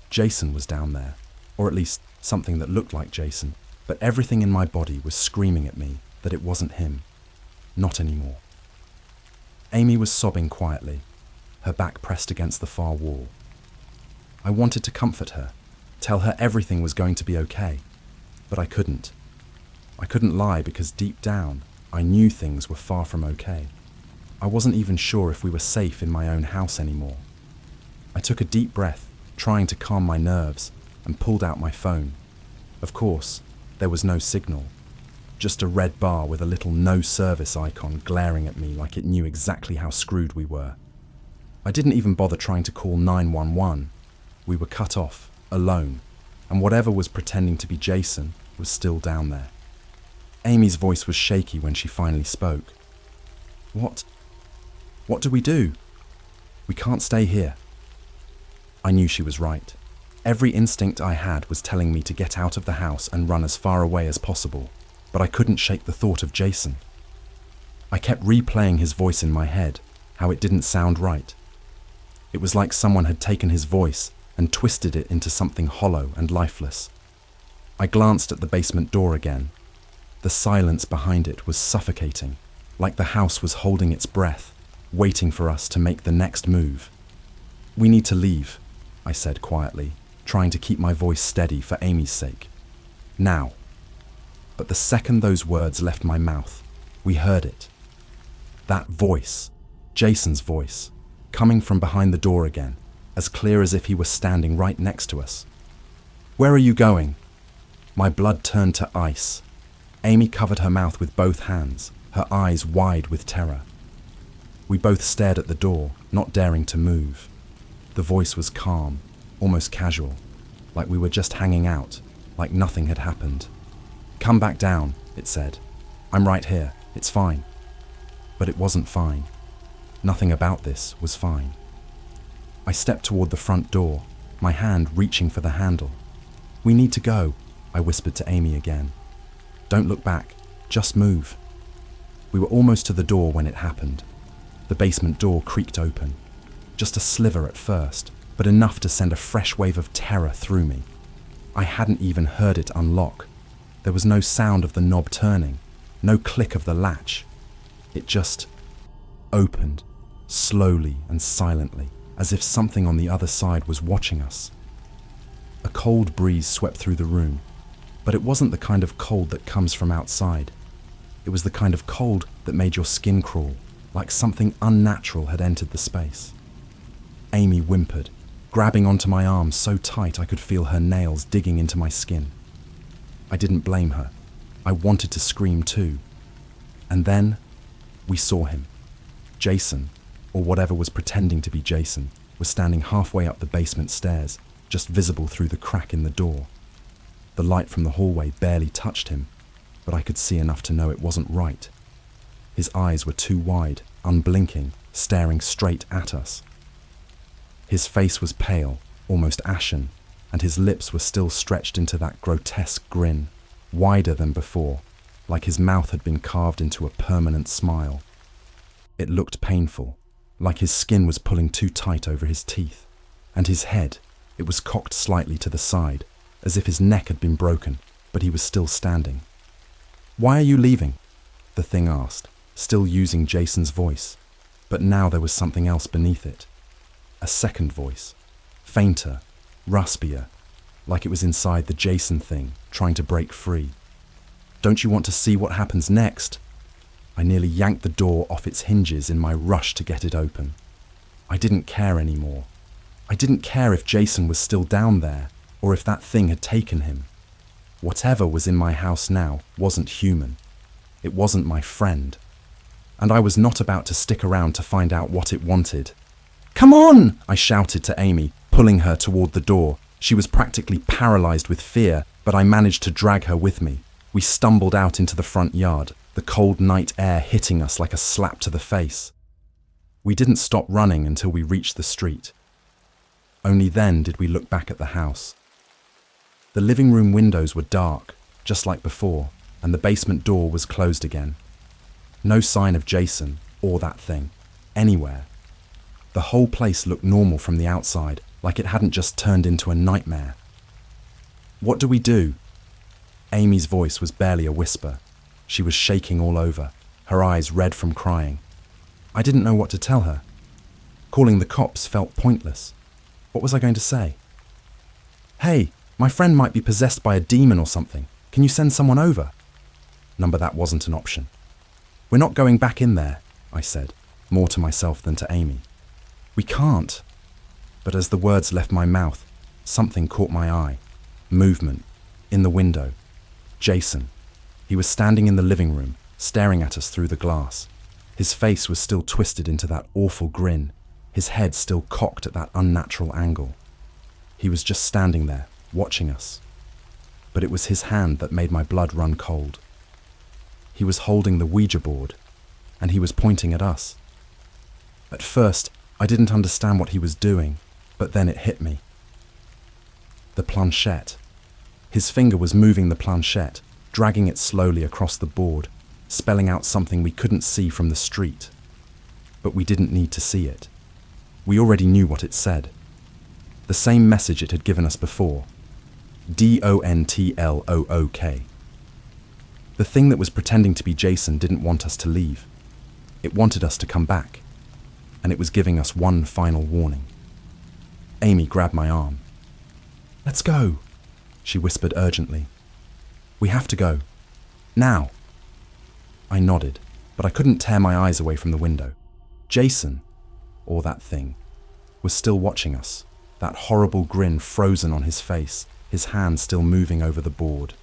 Jason was down there, or at least something that looked like Jason, but everything in my body was screaming at me that it wasn't him. Not anymore. Amy was sobbing quietly, her back pressed against the far wall. I wanted to comfort her, tell her everything was going to be okay, but I couldn't. I couldn't lie because deep down, I knew things were far from okay. I wasn't even sure if we were safe in my own house anymore. I took a deep breath, trying to calm my nerves, and pulled out my phone. Of course, there was no signal. Just a red bar with a little no service icon glaring at me like it knew exactly how screwed we were. I didn't even bother trying to call 911. We were cut off, alone, and whatever was pretending to be Jason was still down there. Amy's voice was shaky when she finally spoke. What do we do? We can't stay here." I knew she was right. Every instinct I had was telling me to get out of the house and run as far away as possible, but I couldn't shake the thought of Jason. I kept replaying his voice in my head, how it didn't sound right. It was like someone had taken his voice and twisted it into something hollow and lifeless. I glanced at the basement door again. The silence behind it was suffocating, like the house was holding its breath, waiting for us to make the next move. "We need to leave," I said quietly, trying to keep my voice steady for Amy's sake. Now. But the second those words left my mouth, we heard it. That voice, Jason's voice, coming from behind the door again, as clear as if he were standing right next to us. "Where are you going?" My blood turned to ice. Amy covered her mouth with both hands, her eyes wide with terror. We both stared at the door, not daring to move. The voice was calm, almost casual, like we were just hanging out, like nothing had happened. "Come back down," it said. "I'm right here. It's fine." But it wasn't fine. Nothing about this was fine. I stepped toward the front door, my hand reaching for the handle. "We need to go," I whispered to Amy again. "Don't look back. Just move." We were almost to the door when it happened. The basement door creaked open. Just a sliver at first, but enough to send a fresh wave of terror through me. I hadn't even heard it unlock. There was no sound of the knob turning, no click of the latch. It just opened, slowly and silently, as if something on the other side was watching us. A cold breeze swept through the room, but it wasn't the kind of cold that comes from outside. It was the kind of cold that made your skin crawl, like something unnatural had entered the space. Amy whimpered, grabbing onto my arm so tight I could feel her nails digging into my skin. I didn't blame her. I wanted to scream too. And then we saw him. Jason, or whatever was pretending to be Jason, was standing halfway up the basement stairs, just visible through the crack in the door. The light from the hallway barely touched him, but I could see enough to know it wasn't right. His eyes were too wide, unblinking, staring straight at us. His face was pale, almost ashen, and his lips were still stretched into that grotesque grin, wider than before, like his mouth had been carved into a permanent smile. It looked painful, like his skin was pulling too tight over his teeth, and his head, it was cocked slightly to the side, as if his neck had been broken, but he was still standing. "Why are you leaving?" the thing asked, still using Jason's voice, but now there was something else beneath it. A second voice, fainter, ruspier, like it was inside the Jason thing, trying to break free. "Don't you want to see what happens next?" I nearly yanked the door off its hinges in my rush to get it open. I didn't care anymore. I didn't care if Jason was still down there, or if that thing had taken him. Whatever was in my house now wasn't human. It wasn't my friend. And I was not about to stick around to find out what it wanted. "Come on!" I shouted to Amy, pulling her toward the door. She was practically paralyzed with fear, but I managed to drag her with me. We stumbled out into the front yard, the cold night air hitting us like a slap to the face. We didn't stop running until we reached the street. Only then did we look back at the house. The living room windows were dark, just like before, and the basement door was closed again. No sign of Jason, or that thing, anywhere. The whole place looked normal from the outside, like it hadn't just turned into a nightmare. "What do we do?" Amy's voice was barely a whisper. She was shaking all over, her eyes red from crying. I didn't know what to tell her. Calling the cops felt pointless. What was I going to say? "Hey, my friend might be possessed by a demon or something. Can you send someone over?" But that wasn't an option. "We're not going back in there," I said, more to myself than to Amy. "We can't." But as the words left my mouth, something caught my eye. Movement. In the window. Jason. He was standing in the living room, staring at us through the glass. His face was still twisted into that awful grin, his head still cocked at that unnatural angle. He was just standing there, watching us. But it was his hand that made my blood run cold. He was holding the Ouija board, and he was pointing at us. At first, I didn't understand what he was doing, but then it hit me. The planchette. His finger was moving the planchette, dragging it slowly across the board, spelling out something we couldn't see from the street. But we didn't need to see it. We already knew what it said. The same message it had given us before. DONTLOOK. The thing that was pretending to be Jason didn't want us to leave. It wanted us to come back. And it was giving us one final warning. Amy grabbed my arm. "Let's go," she whispered urgently. We have to go. Now. I nodded, but I couldn't tear my eyes away from the window. Jason, or that thing, was still watching us, that horrible grin frozen on his face, his hand still moving over the board.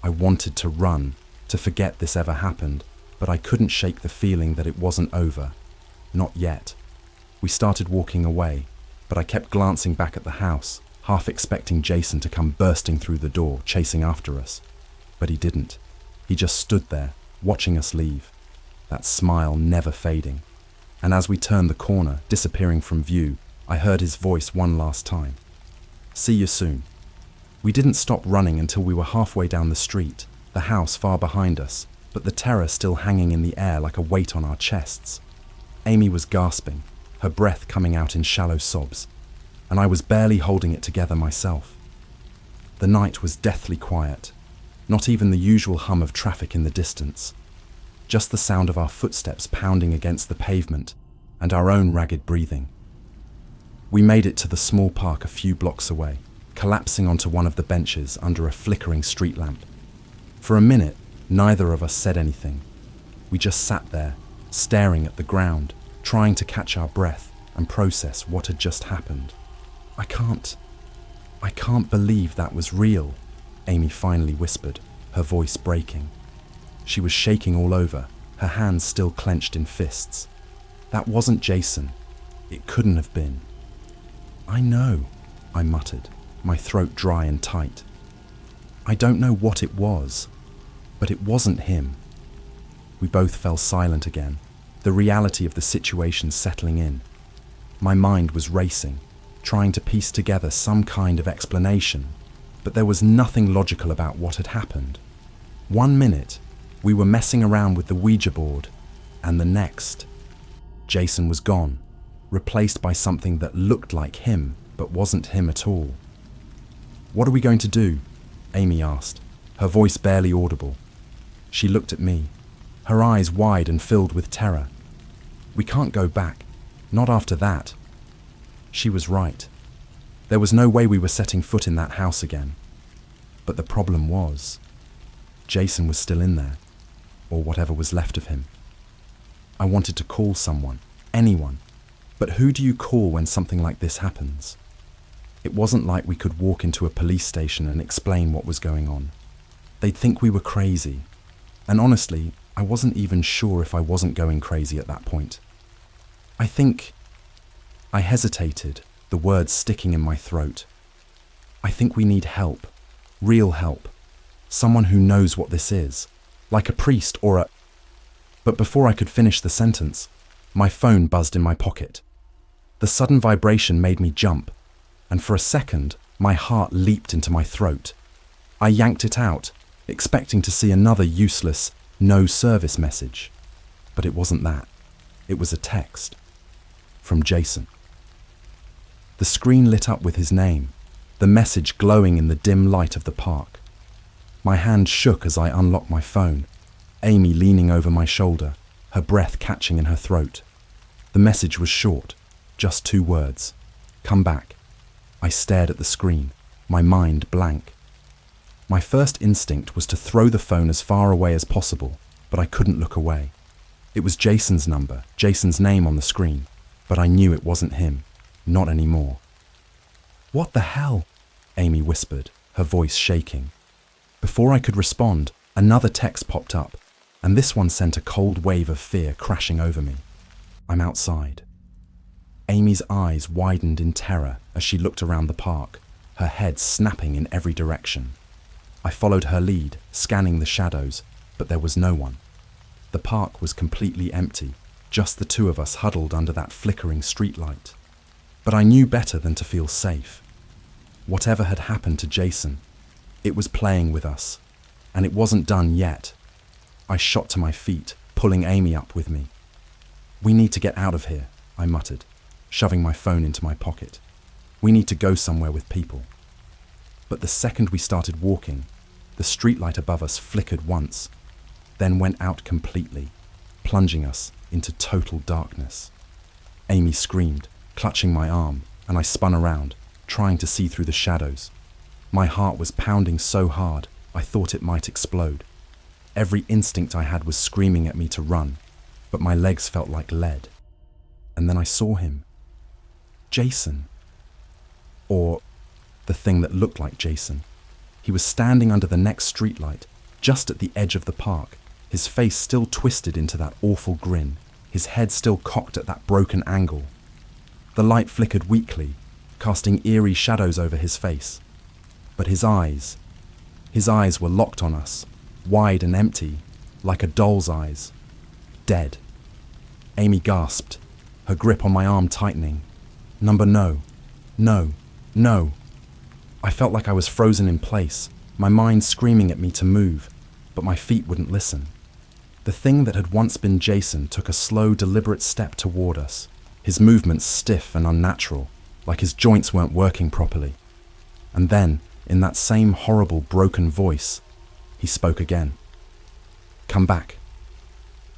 I wanted to run, to forget this ever happened, but I couldn't shake the feeling that it wasn't over. Not yet. We started walking away, but I kept glancing back at the house, half expecting Jason to come bursting through the door, chasing after us. But he didn't. He just stood there, watching us leave, that smile never fading. And as we turned the corner, disappearing from view, I heard his voice one last time. See you soon. We didn't stop running until we were halfway down the street, the house far behind us, but the terror still hanging in the air like a weight on our chests. Amy was gasping, her breath coming out in shallow sobs, and I was barely holding it together myself. The night was deathly quiet, not even the usual hum of traffic in the distance, just the sound of our footsteps pounding against the pavement and our own ragged breathing. We made it to the small park a few blocks away, collapsing onto one of the benches under a flickering street lamp. For a minute, neither of us said anything. We just sat there, staring at the ground, trying to catch our breath and process what had just happened. I can't believe that was real, Amy finally whispered, her voice breaking. She was shaking all over, her hands still clenched in fists. That wasn't Jason. It couldn't have been. I know, I muttered, my throat dry and tight. I don't know what it was, but it wasn't him. We both fell silent again, the reality of the situation settling in. My mind was racing, trying to piece together some kind of explanation, but there was nothing logical about what had happened. 1 minute, we were messing around with the Ouija board, and the next, Jason was gone, replaced by something that looked like him, but wasn't him at all. What are we going to do? Amy asked, her voice barely audible. She looked at me, her eyes wide and filled with terror. We can't go back, not after that. She was right. There was no way we were setting foot in that house again. But the problem was, Jason was still in there, or whatever was left of him. I wanted to call someone, anyone, but who do you call when something like this happens? It wasn't like we could walk into a police station and explain what was going on. They'd think we were crazy, and honestly, I wasn't even sure if I wasn't going crazy at that point. I hesitated, the words sticking in my throat. I think we need help, real help, someone who knows what this is, like a priest or a... But before I could finish the sentence, my phone buzzed in my pocket. The sudden vibration made me jump, and for a second, my heart leaped into my throat. I yanked it out, expecting to see another useless, no service message. But it wasn't that. It was a text. From Jason. The screen lit up with his name, the message glowing in the dim light of the park. My hand shook as I unlocked my phone, Amy leaning over my shoulder, her breath catching in her throat. The message was short, just 2 words. Come back. I stared at the screen, my mind blank. My first instinct was to throw the phone as far away as possible, but I couldn't look away. It was Jason's number, Jason's name on the screen, but I knew it wasn't him, not anymore. What the hell? Amy whispered, her voice shaking. Before I could respond, another text popped up, and this one sent a cold wave of fear crashing over me. I'm outside. Amy's eyes widened in terror as she looked around the park, her head snapping in every direction. I followed her lead, scanning the shadows, but there was no one. The park was completely empty, just the 2 of us huddled under that flickering streetlight. But I knew better than to feel safe. Whatever had happened to Jason, it was playing with us, and it wasn't done yet. I shot to my feet, pulling Amy up with me. We need to get out of here, I muttered, shoving my phone into my pocket. We need to go somewhere with people. But the second we started walking, the streetlight above us flickered once, then went out completely, plunging us into total darkness. Amy screamed, clutching my arm, and I spun around, trying to see through the shadows. My heart was pounding so hard, I thought it might explode. Every instinct I had was screaming at me to run, but my legs felt like lead. And then I saw him. Jason. Or the thing that looked like Jason. He was standing under the next streetlight, just at the edge of the park, his face still twisted into that awful grin, his head still cocked at that broken angle. The light flickered weakly, casting eerie shadows over his face. But his eyes were locked on us, wide and empty, like a doll's eyes. Dead. Amy gasped, her grip on my arm tightening. Number no. I felt like I was frozen in place, my mind screaming at me to move, but my feet wouldn't listen. The thing that had once been Jason took a slow, deliberate step toward us, his movements stiff and unnatural, like his joints weren't working properly. And then, in that same horrible, broken voice, he spoke again. Come back.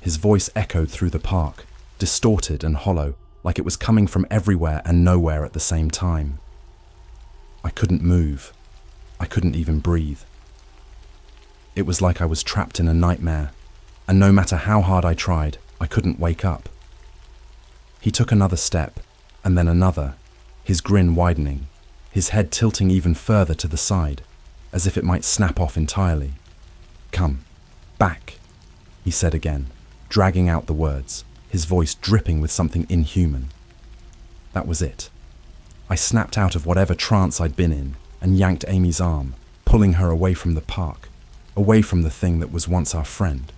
His voice echoed through the park, distorted and hollow, like it was coming from everywhere and nowhere at the same time. I couldn't move. I couldn't even breathe. It was like I was trapped in a nightmare, and no matter how hard I tried, I couldn't wake up. He took another step, and then another, his grin widening, his head tilting even further to the side, as if it might snap off entirely. Come, back, he said again, dragging out the words, his voice dripping with something inhuman. That was it. I snapped out of whatever trance I'd been in and yanked Amy's arm, pulling her away from the park, away from the thing that was once our friend.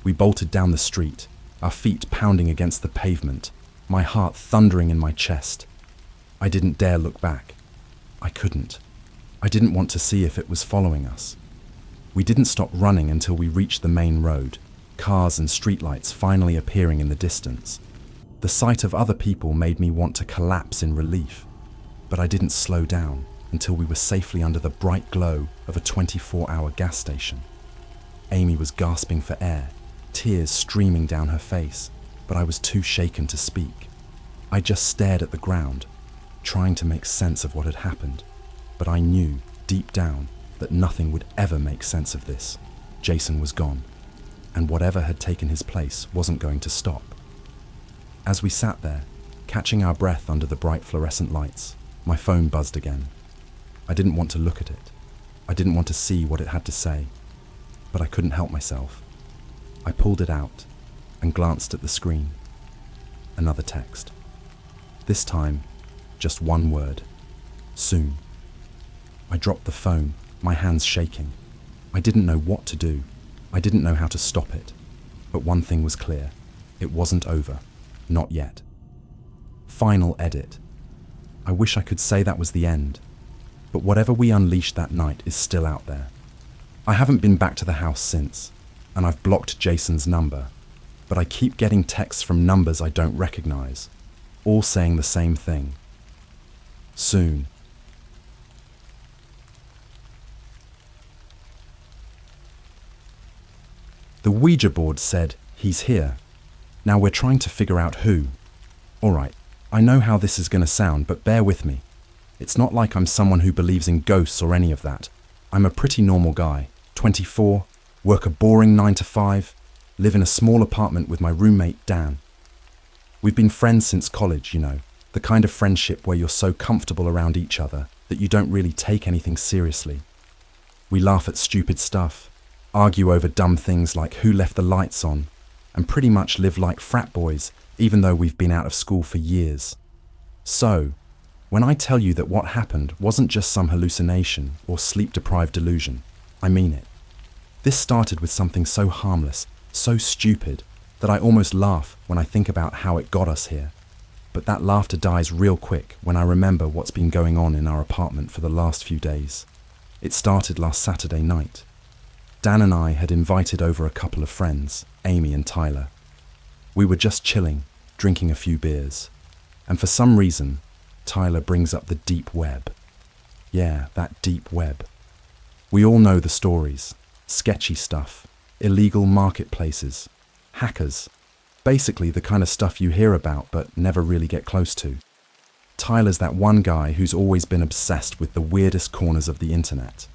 We bolted down the street, our feet pounding against the pavement, my heart thundering in my chest. I didn't dare look back. I couldn't. I didn't want to see if it was following us. We didn't stop running until we reached the main road, cars and streetlights finally appearing in the distance. The sight of other people made me want to collapse in relief, but I didn't slow down until we were safely under the bright glow of a 24-hour gas station. Amy was gasping for air, tears streaming down her face, but I was too shaken to speak. I just stared at the ground, trying to make sense of what had happened, but I knew, deep down, that nothing would ever make sense of this. Jason was gone, and whatever had taken his place wasn't going to stop. As we sat there, catching our breath under the bright fluorescent lights, my phone buzzed again. I didn't want to look at it. I didn't want to see what it had to say, but I couldn't help myself. I pulled it out and glanced at the screen. Another text. This time, just one word. Soon. I dropped the phone, my hands shaking. I didn't know what to do. I didn't know how to stop it. But one thing was clear. It wasn't over. Not yet. Final edit. I wish I could say that was the end. But whatever we unleashed that night is still out there. I haven't been back to the house since, and I've blocked Jason's number. But I keep getting texts from numbers I don't recognize, all saying the same thing. Soon. The Ouija board said, he's here. Now we're trying to figure out who. Alright, I know how this is going to sound, but bear with me. It's not like I'm someone who believes in ghosts or any of that. I'm a pretty normal guy, 24, work a boring 9 to 5, live in a small apartment with my roommate Dan. We've been friends since college, you know, the kind of friendship where you're so comfortable around each other that you don't really take anything seriously. We laugh at stupid stuff, argue over dumb things like who left the lights on, and pretty much live like frat boys, even though we've been out of school for years. So, when I tell you that what happened wasn't just some hallucination or sleep-deprived delusion, I mean it. This started with something so harmless, so stupid, that I almost laugh when I think about how it got us here. But that laughter dies real quick when I remember what's been going on in our apartment for the last few days. It started last Saturday night. Dan and I had invited over a couple of friends, Amy and Tyler. We were just chilling, drinking a few beers. And for some reason, Tyler brings up the deep web. Yeah, that deep web. We all know the stories. Sketchy stuff, illegal marketplaces, hackers. Basically the kind of stuff you hear about but never really get close to. Tyler's that one guy who's always been obsessed with the weirdest corners of the internet.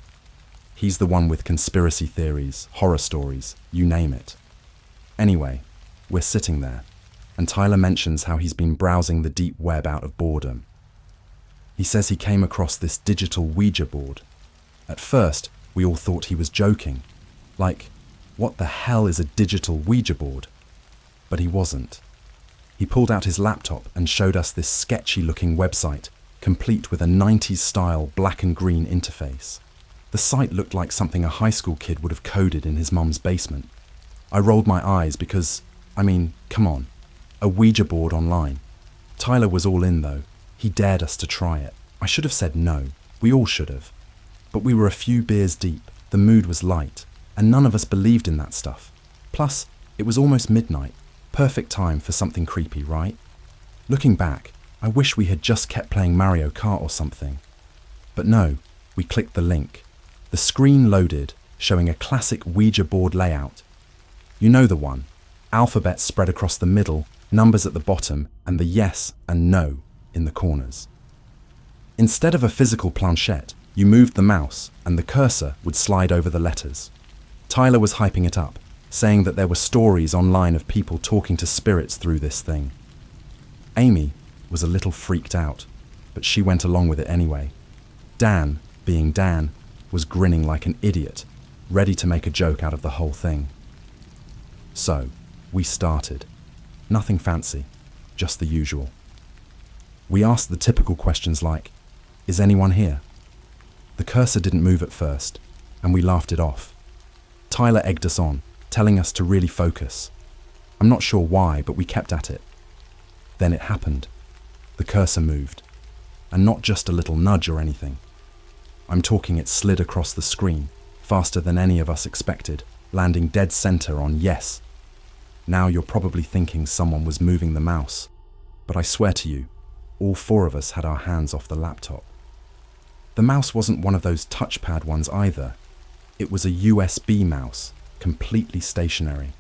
He's the one with conspiracy theories, horror stories, you name it. Anyway, we're sitting there, and Tyler mentions how he's been browsing the deep web out of boredom. He says he came across this digital Ouija board. At first, we all thought he was joking. Like, what the hell is a digital Ouija board? But he wasn't. He pulled out his laptop and showed us this sketchy-looking website, complete with a 90s-style black and green interface. The site looked like something a high school kid would have coded in his mum's basement. I rolled my eyes because, come on, a Ouija board online. Tyler was all in though. He dared us to try it. I should have said no. We all should have. But we were a few beers deep, the mood was light, and none of us believed in that stuff. Plus, it was almost midnight. Perfect time for something creepy, right? Looking back, I wish we had just kept playing Mario Kart or something. But no, we clicked the link. The screen loaded, showing a classic Ouija board layout. You know the one. Alphabets spread across the middle, numbers at the bottom, and the yes and no in the corners. Instead of a physical planchette, you moved the mouse and the cursor would slide over the letters. Tyler was hyping it up, saying that there were stories online of people talking to spirits through this thing. Amy was a little freaked out, but she went along with it anyway. Dan, being Dan, was grinning like an idiot, ready to make a joke out of the whole thing. So, we started. Nothing fancy, just the usual. We asked the typical questions like, "Is anyone here?" The cursor didn't move at first, and we laughed it off. Tyler egged us on, telling us to really focus. I'm not sure why, but we kept at it. Then it happened. The cursor moved. And not just a little nudge or anything. I'm talking it slid across the screen, faster than any of us expected, landing dead center on yes. Now you're probably thinking someone was moving the mouse, but I swear to you, all four of us had our hands off the laptop. The mouse wasn't one of those touchpad ones either. It was a USB mouse, completely stationary.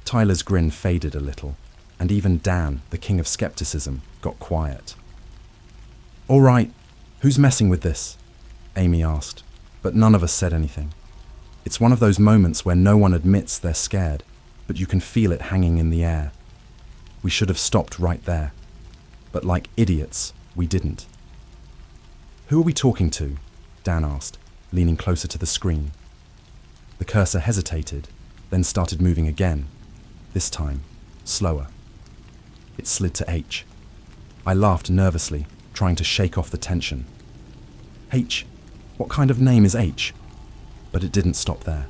Tyler's grin faded a little, and even Dan, the king of skepticism, got quiet. "All right, who's messing with this?" Amy asked, but none of us said anything. It's one of those moments where no one admits they're scared, but you can feel it hanging in the air. We should have stopped right there, but like idiots, we didn't. "Who are we talking to?" Dan asked, leaning closer to the screen. The cursor hesitated, then started moving again, this time slower. It slid to H. I laughed nervously, trying to shake off the tension. H? What kind of name is H? But it didn't stop there.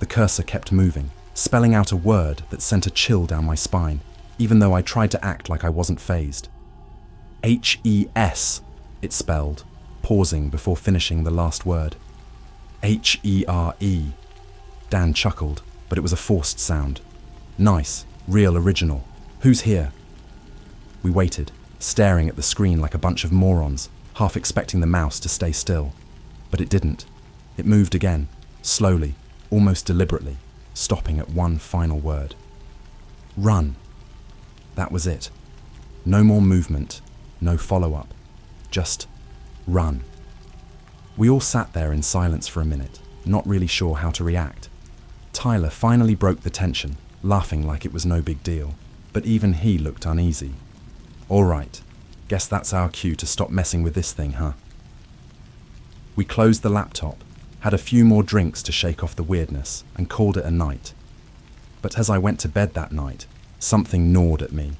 The cursor kept moving, spelling out a word that sent a chill down my spine, even though I tried to act like I wasn't fazed. H-E-S, it spelled, pausing before finishing the last word. H-E-R-E. Dan chuckled, but it was a forced sound. Nice, real original. Who's here? We waited, staring at the screen like a bunch of morons, half expecting the mouse to stay still. But it didn't. It moved again, slowly, almost deliberately, stopping at one final word. Run. That was it. No more movement, no follow-up. Just run. We all sat there in silence for a minute, not really sure how to react. Tyler finally broke the tension, laughing like it was no big deal, but even he looked uneasy. All right, guess that's our cue to stop messing with this thing, huh? We closed the laptop, had a few more drinks to shake off the weirdness, and called it a night. But as I went to bed that night, something gnawed at me.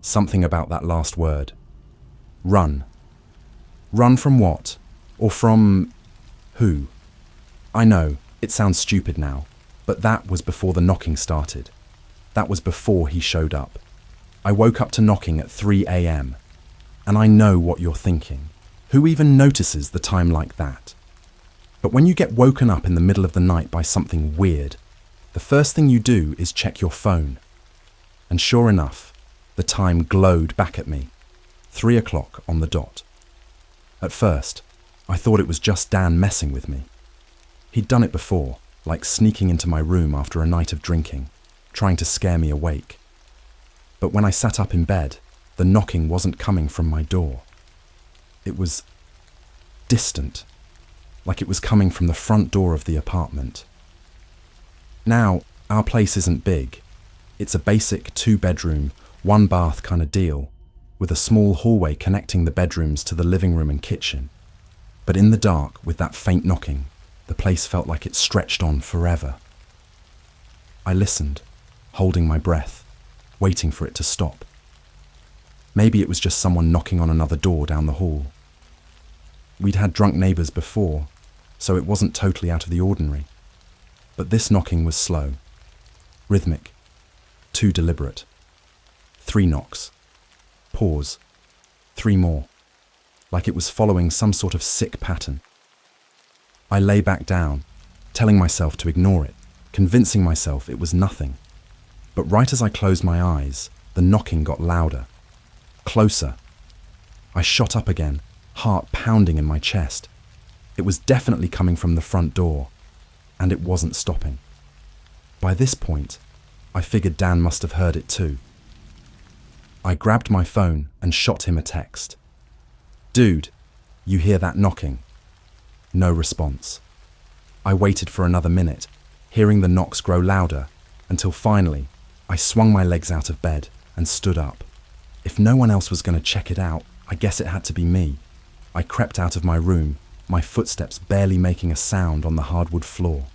Something about that last word. Run. Run from what? Or from who? I know, it sounds stupid now, but that was before the knocking started. That was before he showed up. I woke up to knocking at 3 a.m. And I know what you're thinking. Who even notices the time like that? But when you get woken up in the middle of the night by something weird, the first thing you do is check your phone. And sure enough, the time glowed back at me. 3 o'clock on the dot. At first, I thought it was just Dan messing with me. He'd done it before, like sneaking into my room after a night of drinking, trying to scare me awake. But when I sat up in bed, the knocking wasn't coming from my door. It was distant, like it was coming from the front door of the apartment. Now, our place isn't big. It's a basic 2-bedroom, 1-bath kind of deal, with a small hallway connecting the bedrooms to the living room and kitchen. But in the dark, with that faint knocking, the place felt like it stretched on forever. I listened, holding my breath, waiting for it to stop. Maybe it was just someone knocking on another door down the hall. We'd had drunk neighbours before, so it wasn't totally out of the ordinary. But this knocking was slow, rhythmic, too deliberate. 3 knocks. Pause. 3 more. Like it was following some sort of sick pattern. I lay back down, telling myself to ignore it, convincing myself it was nothing. But right as I closed my eyes, the knocking got louder. Closer. I shot up again, heart pounding in my chest. It was definitely coming from the front door, and it wasn't stopping. By this point, I figured Dan must have heard it too. I grabbed my phone and shot him a text. "Dude, you hear that knocking?" No response. I waited for another minute, hearing the knocks grow louder, until finally, I swung my legs out of bed and stood up. If no one else was going to check it out, I guess it had to be me. I crept out of my room, my footsteps barely making a sound on the hardwood floor.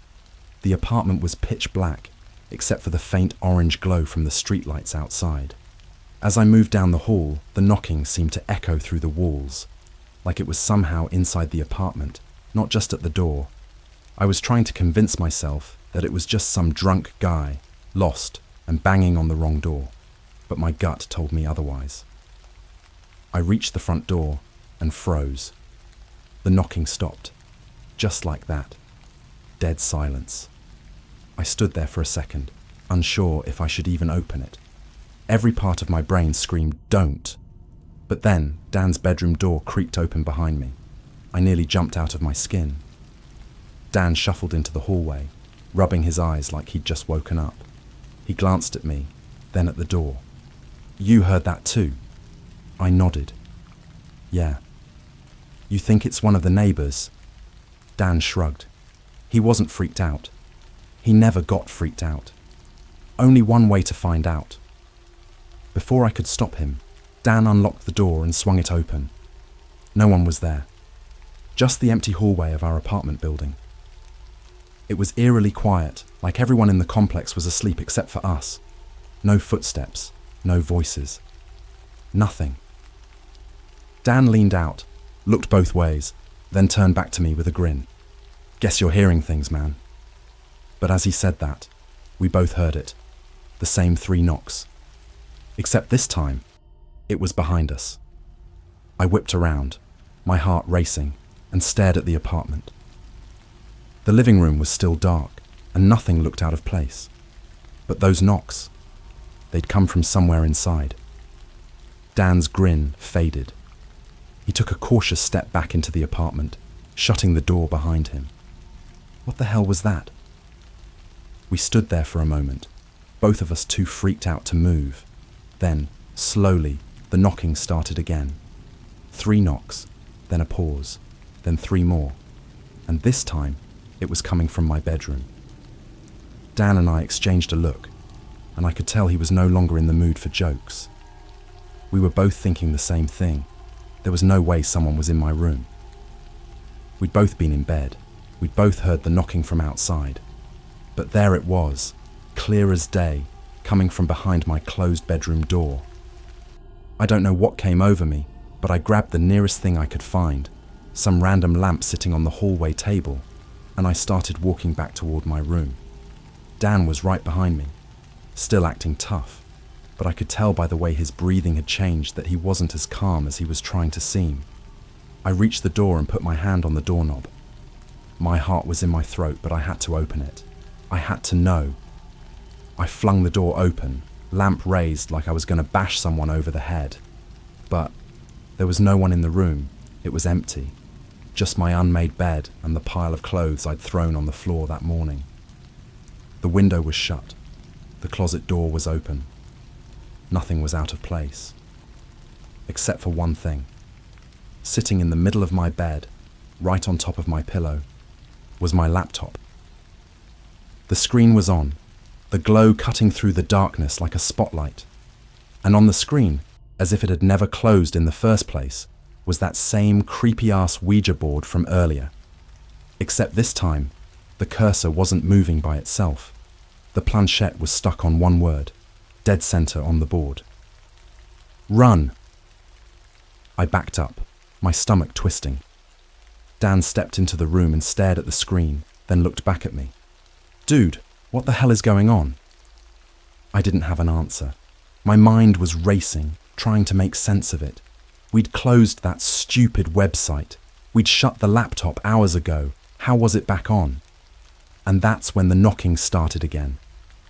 The apartment was pitch black, except for the faint orange glow from the streetlights outside. As I moved down the hall, the knocking seemed to echo through the walls, like it was somehow inside the apartment, not just at the door. I was trying to convince myself that it was just some drunk guy, lost and banging on the wrong door, but my gut told me otherwise. I reached the front door and froze. The knocking stopped, just like that. Dead silence. I stood there for a second, unsure if I should even open it. Every part of my brain screamed, "Don't!" But then, Dan's bedroom door creaked open behind me. I nearly jumped out of my skin. Dan shuffled into the hallway, rubbing his eyes like he'd just woken up. He glanced at me, then at the door. "You heard that too?" I nodded. "Yeah." "You think it's one of the neighbours?" Dan shrugged. He wasn't freaked out. He never got freaked out. Only one way to find out. Before I could stop him, Dan unlocked the door and swung it open. No one was there. Just the empty hallway of our apartment building. It was eerily quiet, like everyone in the complex was asleep except for us. No footsteps, no voices. Nothing. Dan leaned out, looked both ways, then turned back to me with a grin. "Guess you're hearing things, man." But as he said that, we both heard it. The same 3 knocks. Except this time, it was behind us. I whipped around, my heart racing, and stared at the apartment. The living room was still dark, and nothing looked out of place. But those knocks, they'd come from somewhere inside. Dan's grin faded. He took a cautious step back into the apartment, shutting the door behind him. What the hell was that? We stood there for a moment, both of us too freaked out to move. Then, slowly, the knocking started again. 3 knocks, then a pause, then 3 more. And this time, it was coming from my bedroom. Dan and I exchanged a look, and I could tell he was no longer in the mood for jokes. We were both thinking the same thing. There was no way someone was in my room. We'd both been in bed. We'd both heard the knocking from outside. But there it was, clear as day, coming from behind my closed bedroom door. I don't know what came over me, but I grabbed the nearest thing I could find, some random lamp sitting on the hallway table, and I started walking back toward my room. Dan was right behind me, still acting tough, but I could tell by the way his breathing had changed that he wasn't as calm as he was trying to seem. I reached the door and put my hand on the doorknob. My heart was in my throat, but I had to open it. I had to know. I flung the door open, lamp raised like I was going to bash someone over the head. But there was no one in the room. It was empty. Just my unmade bed and the pile of clothes I'd thrown on the floor that morning. The window was shut. The closet door was open. Nothing was out of place. Except for one thing. Sitting in the middle of my bed, right on top of my pillow, was my laptop. The screen was on, the glow cutting through the darkness like a spotlight. And on the screen, as if it had never closed in the first place, was that same creepy-ass Ouija board from earlier. Except this time, the cursor wasn't moving by itself. The planchette was stuck on one word, dead center on the board. Run! I backed up, my stomach twisting. Dan stepped into the room and stared at the screen, then looked back at me. Dude, what the hell is going on? I didn't have an answer. My mind was racing, trying to make sense of it. We'd closed that stupid website. We'd shut the laptop hours ago. How was it back on? And that's when the knocking started again.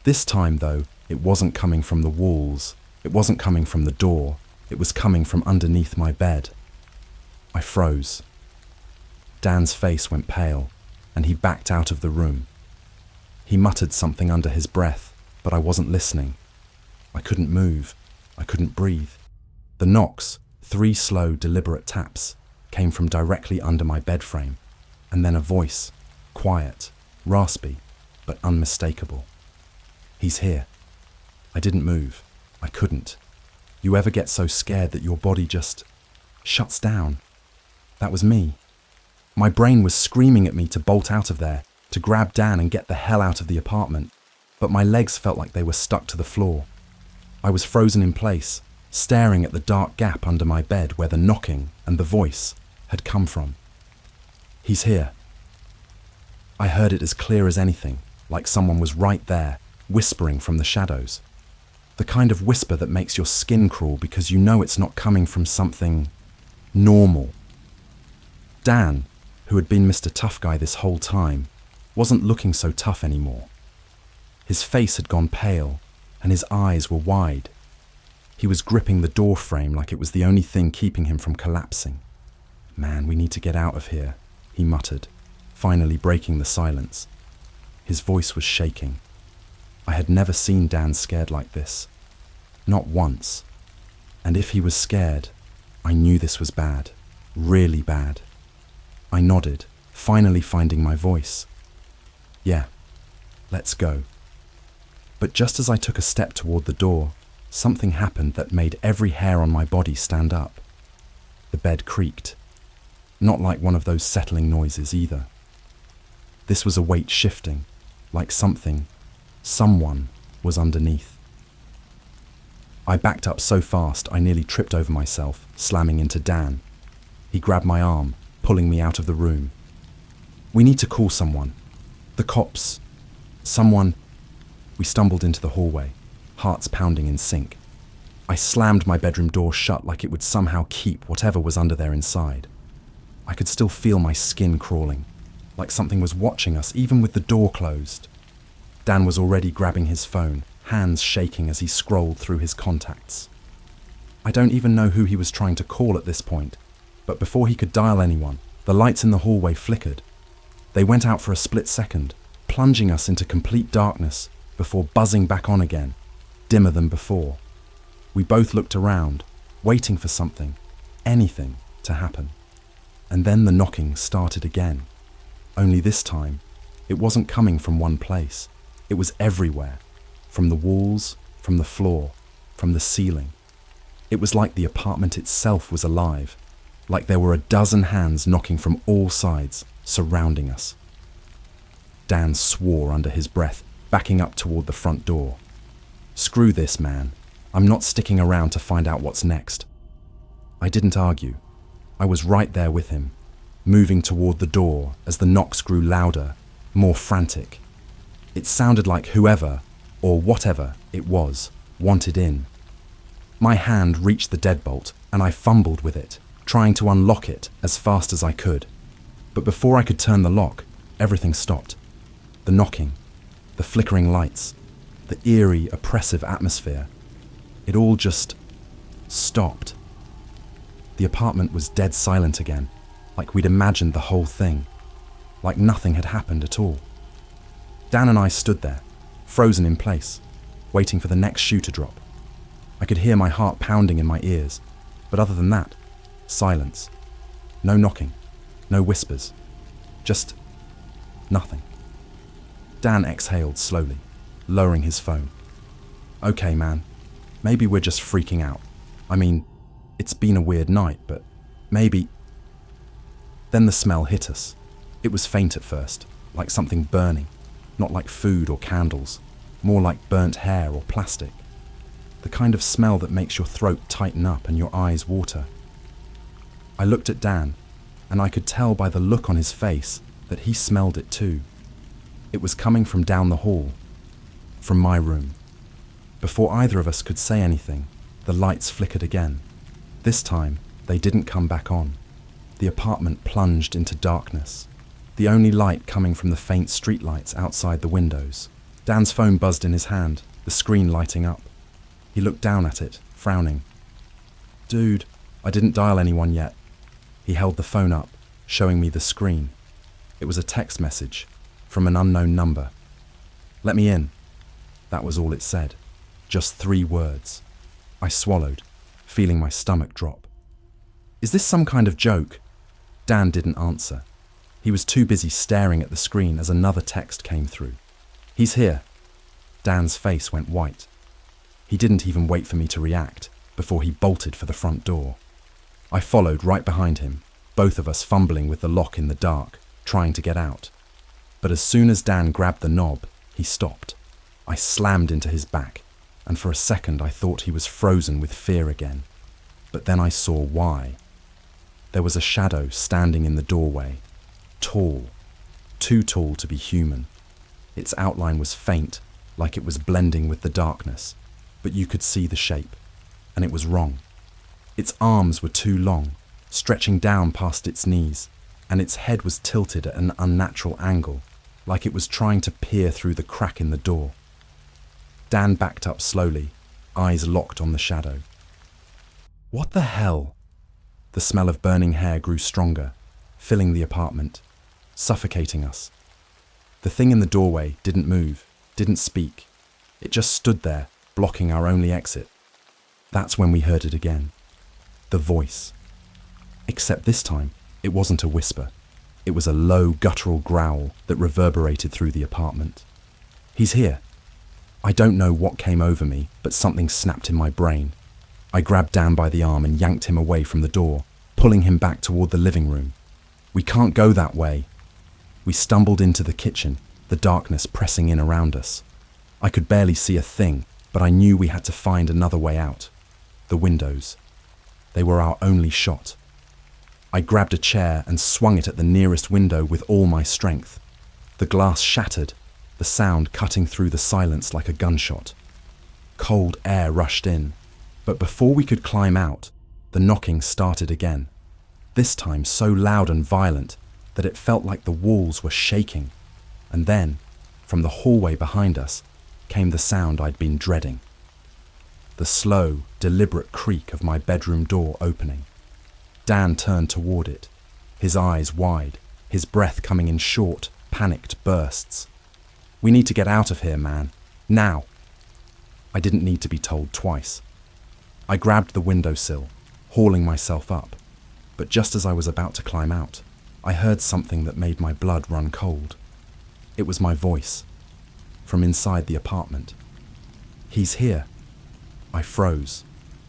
This time, though, it wasn't coming from the walls. It wasn't coming from the door. It was coming from underneath my bed. I froze. Dan's face went pale, and he backed out of the room. He muttered something under his breath, but I wasn't listening. I couldn't move. I couldn't breathe. The knocks, 3 slow, deliberate taps, came from directly under my bed frame, and then a voice, quiet, raspy, but unmistakable. He's here. I didn't move. I couldn't. You ever get so scared that your body just shuts down? That was me. My brain was screaming at me to bolt out of there, to grab Dan and get the hell out of the apartment, but my legs felt like they were stuck to the floor. I was frozen in place, staring at the dark gap under my bed where the knocking and the voice had come from. He's here. I heard it as clear as anything, like someone was right there, whispering from the shadows. The kind of whisper that makes your skin crawl because you know it's not coming from something normal. Dan, who had been Mr. Tough Guy this whole time, wasn't looking so tough anymore. His face had gone pale, and his eyes were wide. He was gripping the door frame like it was the only thing keeping him from collapsing. Man, we need to get out of here, he muttered, finally breaking the silence. His voice was shaking. I had never seen Dan scared like this. Not once. And if he was scared, I knew this was bad. Really bad. I nodded, finally finding my voice. Yeah, let's go. But just as I took a step toward the door, something happened that made every hair on my body stand up. The bed creaked. Not like one of those settling noises either. This was a weight shifting, like someone was underneath. I backed up so fast I nearly tripped over myself, slamming into Dan. He grabbed my arm, pulling me out of the room. We need to call someone. The cops. Someone. We stumbled into the hallway, hearts pounding in sync. I slammed my bedroom door shut like it would somehow keep whatever was under there inside. I could still feel my skin crawling, like something was watching us even with the door closed. Dan was already grabbing his phone, hands shaking as he scrolled through his contacts. I don't even know who he was trying to call at this point, but before he could dial anyone, the lights in the hallway flickered. They went out for a split second, plunging us into complete darkness before buzzing back on again, dimmer than before. We both looked around, waiting for something, anything, to happen. And then the knocking started again. Only this time, it wasn't coming from one place. It was everywhere, from the walls, from the floor, from the ceiling. It was like the apartment itself was alive, like there were a dozen hands knocking from all sides, surrounding us. Dan swore under his breath, backing up toward the front door. Screw this, man. I'm not sticking around to find out what's next. I didn't argue. I was right there with him, moving toward the door as the knocks grew louder, more frantic. It sounded like whoever, or whatever it was, wanted in. My hand reached the deadbolt, and I fumbled with it, trying to unlock it as fast as I could. But before I could turn the lock, everything stopped. The knocking, the flickering lights, the eerie, oppressive atmosphere. It all just stopped. The apartment was dead silent again, like we'd imagined the whole thing, like nothing had happened at all. Dan and I stood there, frozen in place, waiting for the next shoe to drop. I could hear my heart pounding in my ears, but other than that, silence. No knocking, No whispers. Just nothing. Dan exhaled slowly, lowering his phone. Okay, man. Maybe we're just freaking out. I mean, it's been a weird night, but maybe... Then the smell hit us. It was faint at first, like something burning, not like food or candles, more like burnt hair or plastic. The kind of smell that makes your throat tighten up and your eyes water. I looked at Dan, and I could tell by the look on his face that he smelled it too. It was coming from down the hall, from my room. Before either of us could say anything, the lights flickered again. This time, they didn't come back on. The apartment plunged into darkness, the only light coming from the faint streetlights outside the windows. Dan's phone buzzed in his hand, the screen lighting up. He looked down at it, frowning. Dude, I didn't dial anyone yet. He held the phone up, showing me the screen. It was a text message from an unknown number. Let me in. That was all it said. Just 3 words. I swallowed, feeling my stomach drop. Is this some kind of joke? Dan didn't answer. He was too busy staring at the screen as another text came through. He's here. Dan's face went white. He didn't even wait for me to react before he bolted for the front door. I followed right behind him, both of us fumbling with the lock in the dark, trying to get out. But as soon as Dan grabbed the knob, he stopped. I slammed into his back, and for a second I thought he was frozen with fear again. But then I saw why. There was a shadow standing in the doorway, tall, too tall to be human. Its outline was faint, like it was blending with the darkness, but you could see the shape, and it was wrong. Its arms were too long, stretching down past its knees, and its head was tilted at an unnatural angle, like it was trying to peer through the crack in the door. Dan backed up slowly, eyes locked on the shadow. What the hell? The smell of burning hair grew stronger, filling the apartment, suffocating us. The thing in the doorway didn't move, didn't speak. It just stood there, blocking our only exit. That's when we heard it again. The voice. Except this time, it wasn't a whisper. It was a low, guttural growl that reverberated through the apartment. He's here. I don't know what came over me, but something snapped in my brain. I grabbed Dan by the arm and yanked him away from the door, pulling him back toward the living room. We can't go that way. We stumbled into the kitchen, the darkness pressing in around us. I could barely see a thing, but I knew we had to find another way out. The windows. They were our only shot. I grabbed a chair and swung it at the nearest window with all my strength. The glass shattered, the sound cutting through the silence like a gunshot. Cold air rushed in, but before we could climb out, the knocking started again. This time so loud and violent that it felt like the walls were shaking. And then, from the hallway behind us, came the sound I'd been dreading. The slow, deliberate creak of my bedroom door opening. Dan turned toward it, his eyes wide, his breath coming in short, panicked bursts. We need to get out of here, man. Now. I didn't need to be told twice. I grabbed the windowsill, hauling myself up, but just as I was about to climb out, I heard something that made my blood run cold. It was my voice, from inside the apartment. He's here. I froze,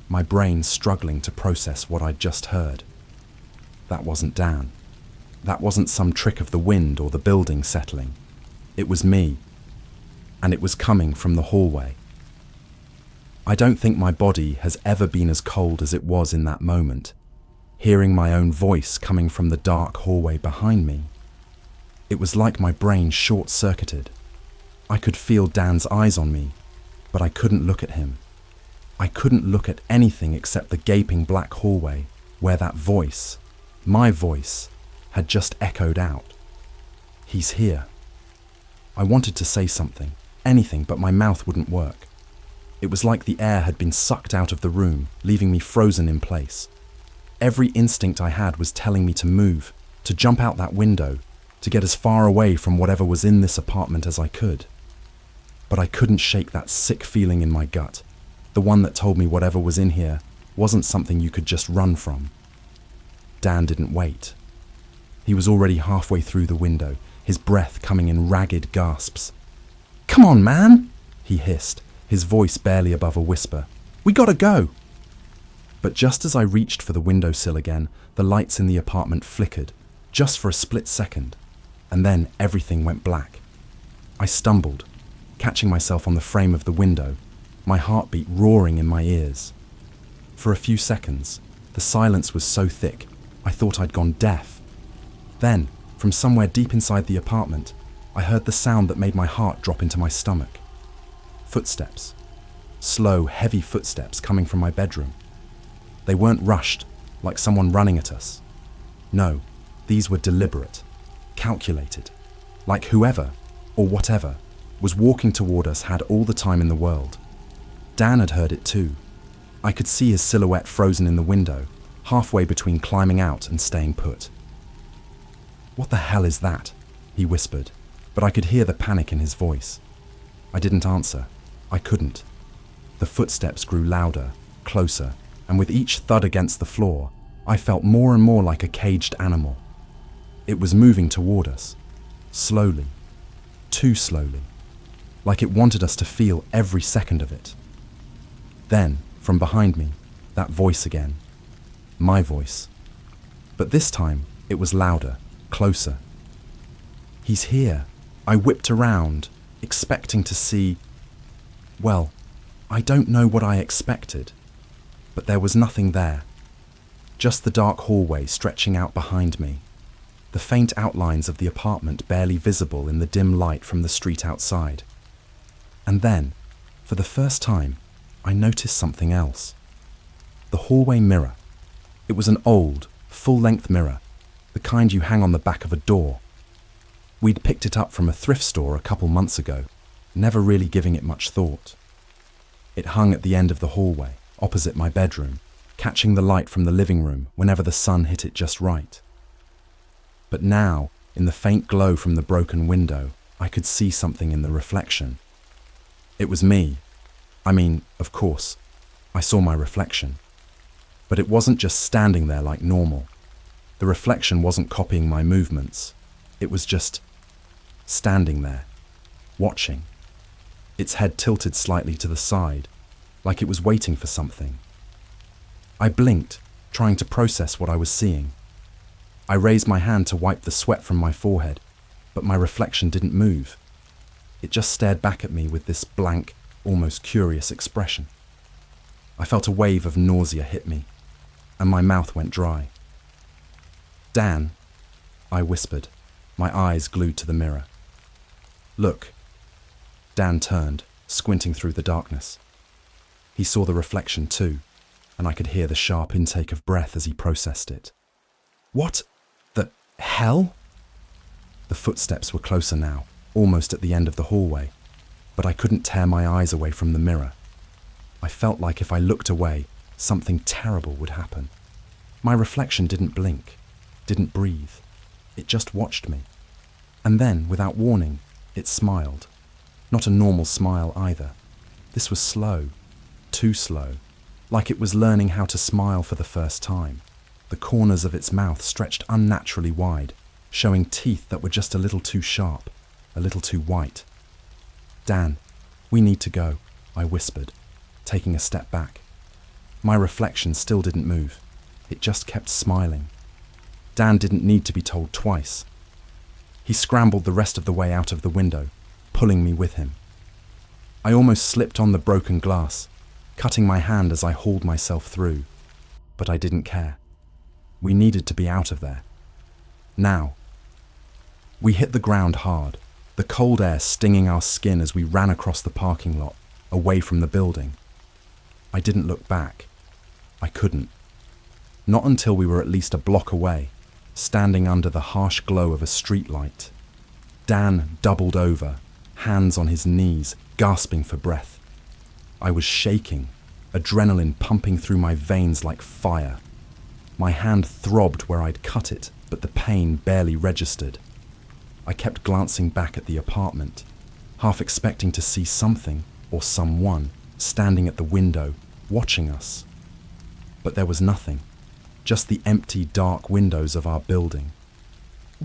my brain struggling to process what I'd just heard. That wasn't Dan. That wasn't some trick of the wind or the building settling. It was me, and it was coming from the hallway. I don't think my body has ever been as cold as it was in that moment, hearing my own voice coming from the dark hallway behind me. It was like my brain short-circuited. I could feel Dan's eyes on me, but I couldn't look at him. I couldn't look at anything except the gaping black hallway where that voice, my voice, had just echoed out. He's here. I wanted to say something, anything, but my mouth wouldn't work. It was like the air had been sucked out of the room, leaving me frozen in place. Every instinct I had was telling me to move, to jump out that window, to get as far away from whatever was in this apartment as I could. But I couldn't shake that sick feeling in my gut, the one that told me whatever was in here wasn't something you could just run from. Dan didn't wait. He was already halfway through the window, his breath coming in ragged gasps. "Come on, man," he hissed, his voice barely above a whisper. "We gotta go." But just as I reached for the windowsill again, the lights in the apartment flickered, just for a split second, and then everything went black. I stumbled, catching myself on the frame of the window, my heartbeat roaring in my ears. For a few seconds, the silence was so thick, I thought I'd gone deaf. Then, from somewhere deep inside the apartment, I heard the sound that made my heart drop into my stomach. Footsteps. Slow, heavy footsteps coming from my bedroom. They weren't rushed, like someone running at us. No, these were deliberate, calculated, like whoever, or whatever, was walking toward us had all the time in the world. Dan had heard it too. I could see his silhouette frozen in the window, halfway between climbing out and staying put. "What the hell is that?" he whispered, but I could hear the panic in his voice. I didn't answer. I couldn't. The footsteps grew louder, closer, and with each thud against the floor, I felt more and more like a caged animal. It was moving toward us, slowly, too slowly, like it wanted us to feel every second of it. Then, from behind me, that voice again. My voice. But this time, it was louder, closer. "He's here." I whipped around, expecting to see... Well, I don't know what I expected, but there was nothing there. Just the dark hallway stretching out behind me, the faint outlines of the apartment barely visible in the dim light from the street outside. And then, for the first time, I noticed something else. The hallway mirror. It was an old, full-length mirror, the kind you hang on the back of a door. We'd picked it up from a thrift store a couple months ago, never really giving it much thought. It hung at the end of the hallway, opposite my bedroom, catching the light from the living room whenever the sun hit it just right. But now, in the faint glow from the broken window, I could see something in the reflection. It was me. I mean, of course, I saw my reflection. But it wasn't just standing there like normal. The reflection wasn't copying my movements. It was just standing there, watching. Its head tilted slightly to the side, like it was waiting for something. I blinked, trying to process what I was seeing. I raised my hand to wipe the sweat from my forehead, but my reflection didn't move. It just stared back at me with this blank, almost curious expression. I felt a wave of nausea hit me, and my mouth went dry. "Dan," I whispered, my eyes glued to the mirror. "Look." Dan turned, squinting through the darkness. He saw the reflection too, and I could hear the sharp intake of breath as he processed it. "What the hell?" The footsteps were closer now, almost at the end of the hallway, but I couldn't tear my eyes away from the mirror. I felt like if I looked away, something terrible would happen. My reflection didn't blink, didn't breathe. It just watched me. And then, without warning, it smiled. Not a normal smile either. This was slow, too slow, like it was learning how to smile for the first time. The corners of its mouth stretched unnaturally wide, showing teeth that were just a little too sharp, a little too white. "Dan, we need to go," I whispered, taking a step back. My reflection still didn't move. It just kept smiling. Dan didn't need to be told twice. He scrambled the rest of the way out of the window, pulling me with him. I almost slipped on the broken glass, cutting my hand as I hauled myself through, but I didn't care. We needed to be out of there. Now. We hit the ground hard, the cold air stinging our skin as we ran across the parking lot, away from the building. I didn't look back. I couldn't. Not until we were at least a block away, standing under the harsh glow of a streetlight. Dan doubled over, hands on his knees, gasping for breath. I was shaking, adrenaline pumping through my veins like fire. My hand throbbed where I'd cut it, but the pain barely registered. I kept glancing back at the apartment, half expecting to see something or someone standing at the window, watching us. But there was nothing, just the empty, dark windows of our building.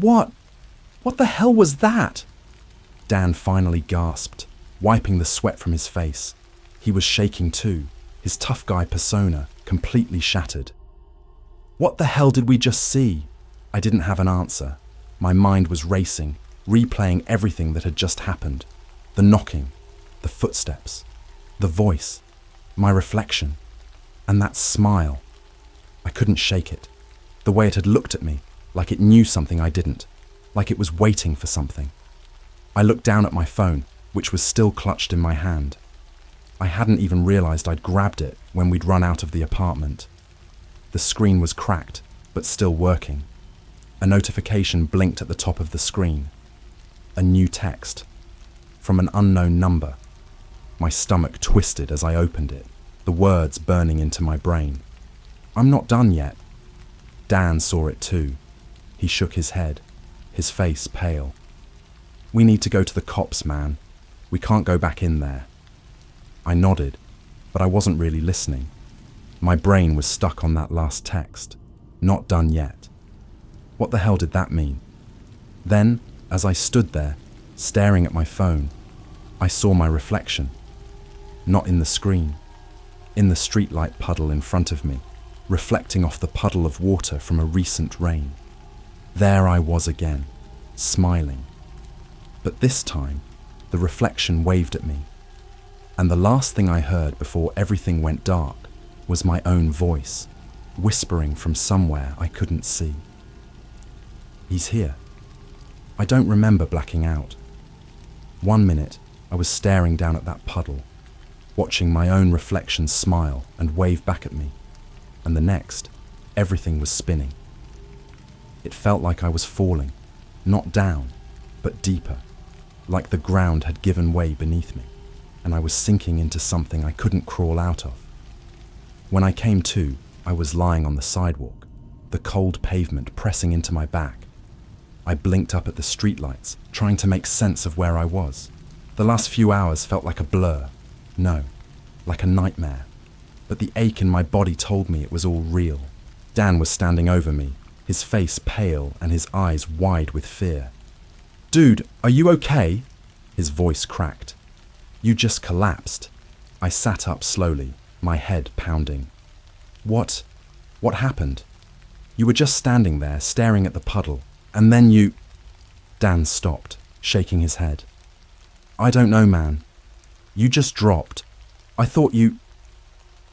What? What the hell was that? Dan finally gasped, wiping the sweat from his face. He was shaking too, his tough guy persona completely shattered. What the hell did we just see? I didn't have an answer. My mind was racing, replaying everything that had just happened. The knocking, the footsteps, the voice, my reflection, and that smile. I couldn't shake it. The way it had looked at me, like it knew something I didn't, like it was waiting for something. I looked down at my phone, which was still clutched in my hand. I hadn't even realized I'd grabbed it when we'd run out of the apartment. The screen was cracked, but still working. A notification blinked at the top of the screen. A new text. From an unknown number. My stomach twisted as I opened it, the words burning into my brain. I'm not done yet. Dan saw it too. He shook his head, his face pale. We need to go to the cops, man. We can't go back in there. I nodded, but I wasn't really listening. My brain was stuck on that last text. Not done yet. What the hell did that mean? Then, as I stood there, staring at my phone, I saw my reflection. Not in the screen. In the streetlight puddle in front of me, reflecting off the puddle of water from a recent rain. There I was again, smiling. But this time, the reflection waved at me. And the last thing I heard before everything went dark was my own voice, whispering from somewhere I couldn't see. He's here. I don't remember blacking out. 1 minute, I was staring down at that puddle, watching my own reflection smile and wave back at me. And the next, everything was spinning. It felt like I was falling, not down, but deeper, like the ground had given way beneath me, and I was sinking into something I couldn't crawl out of. When I came to, I was lying on the sidewalk, the cold pavement pressing into my back. I blinked up at the streetlights, trying to make sense of where I was. The last few hours felt like a blur. No, like a nightmare. But the ache in my body told me it was all real. Dan was standing over me, his face pale and his eyes wide with fear. "Dude, are you okay?" His voice cracked. "You just collapsed." I sat up slowly, my head pounding. What happened? You were just standing there, staring at the puddle, and then you... Dan stopped, shaking his head. "I don't know, man. You just dropped. I thought you..."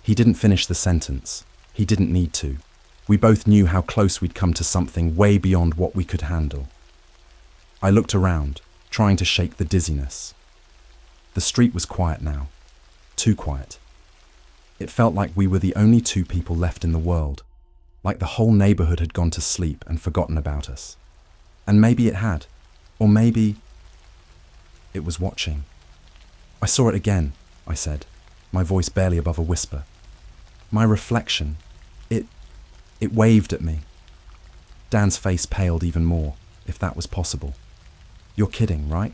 He didn't finish the sentence. He didn't need to. We both knew how close we'd come to something way beyond what we could handle. I looked around, trying to shake the dizziness. The street was quiet now. Too quiet. It felt like we were the only two people left in the world, like the whole neighborhood had gone to sleep and forgotten about us. And maybe it had, or maybe it was watching. "I saw it again," I said, my voice barely above a whisper. "My reflection, it waved at me." Dan's face paled even more, if that was possible. "You're kidding, right?"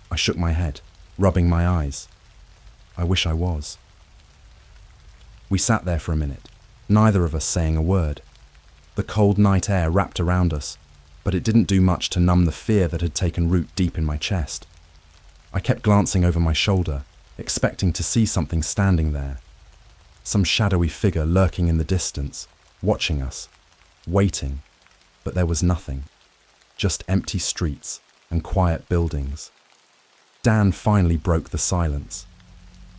I shook my head, rubbing my eyes. I wish I was. We sat there for a minute, neither of us saying a word. The cold night air wrapped around us, but it didn't do much to numb the fear that had taken root deep in my chest. I kept glancing over my shoulder, expecting to see something standing there. Some shadowy figure lurking in the distance, watching us, waiting, but there was nothing. Just empty streets and quiet buildings. Dan finally broke the silence.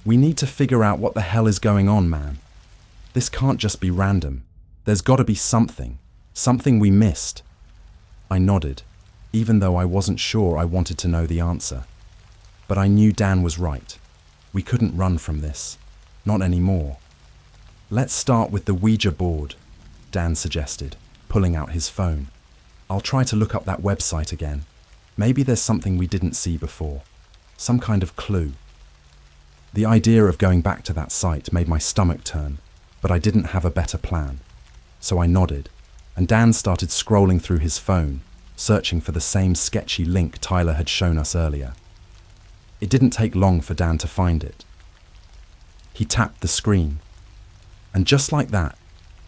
"We need to figure out what the hell is going on, man. This can't just be random. There's got to be something we missed." I nodded, even though I wasn't sure I wanted to know the answer. But I knew Dan was right. We couldn't run from this. Not anymore. "Let's start with the Ouija board," Dan suggested, pulling out his phone. "I'll try to look up that website again. Maybe there's something we didn't see before. Some kind of clue." The idea of going back to that site made my stomach turn, but I didn't have a better plan. So I nodded, and Dan started scrolling through his phone, searching for the same sketchy link Tyler had shown us earlier. It didn't take long for Dan to find it. He tapped the screen, and just like that,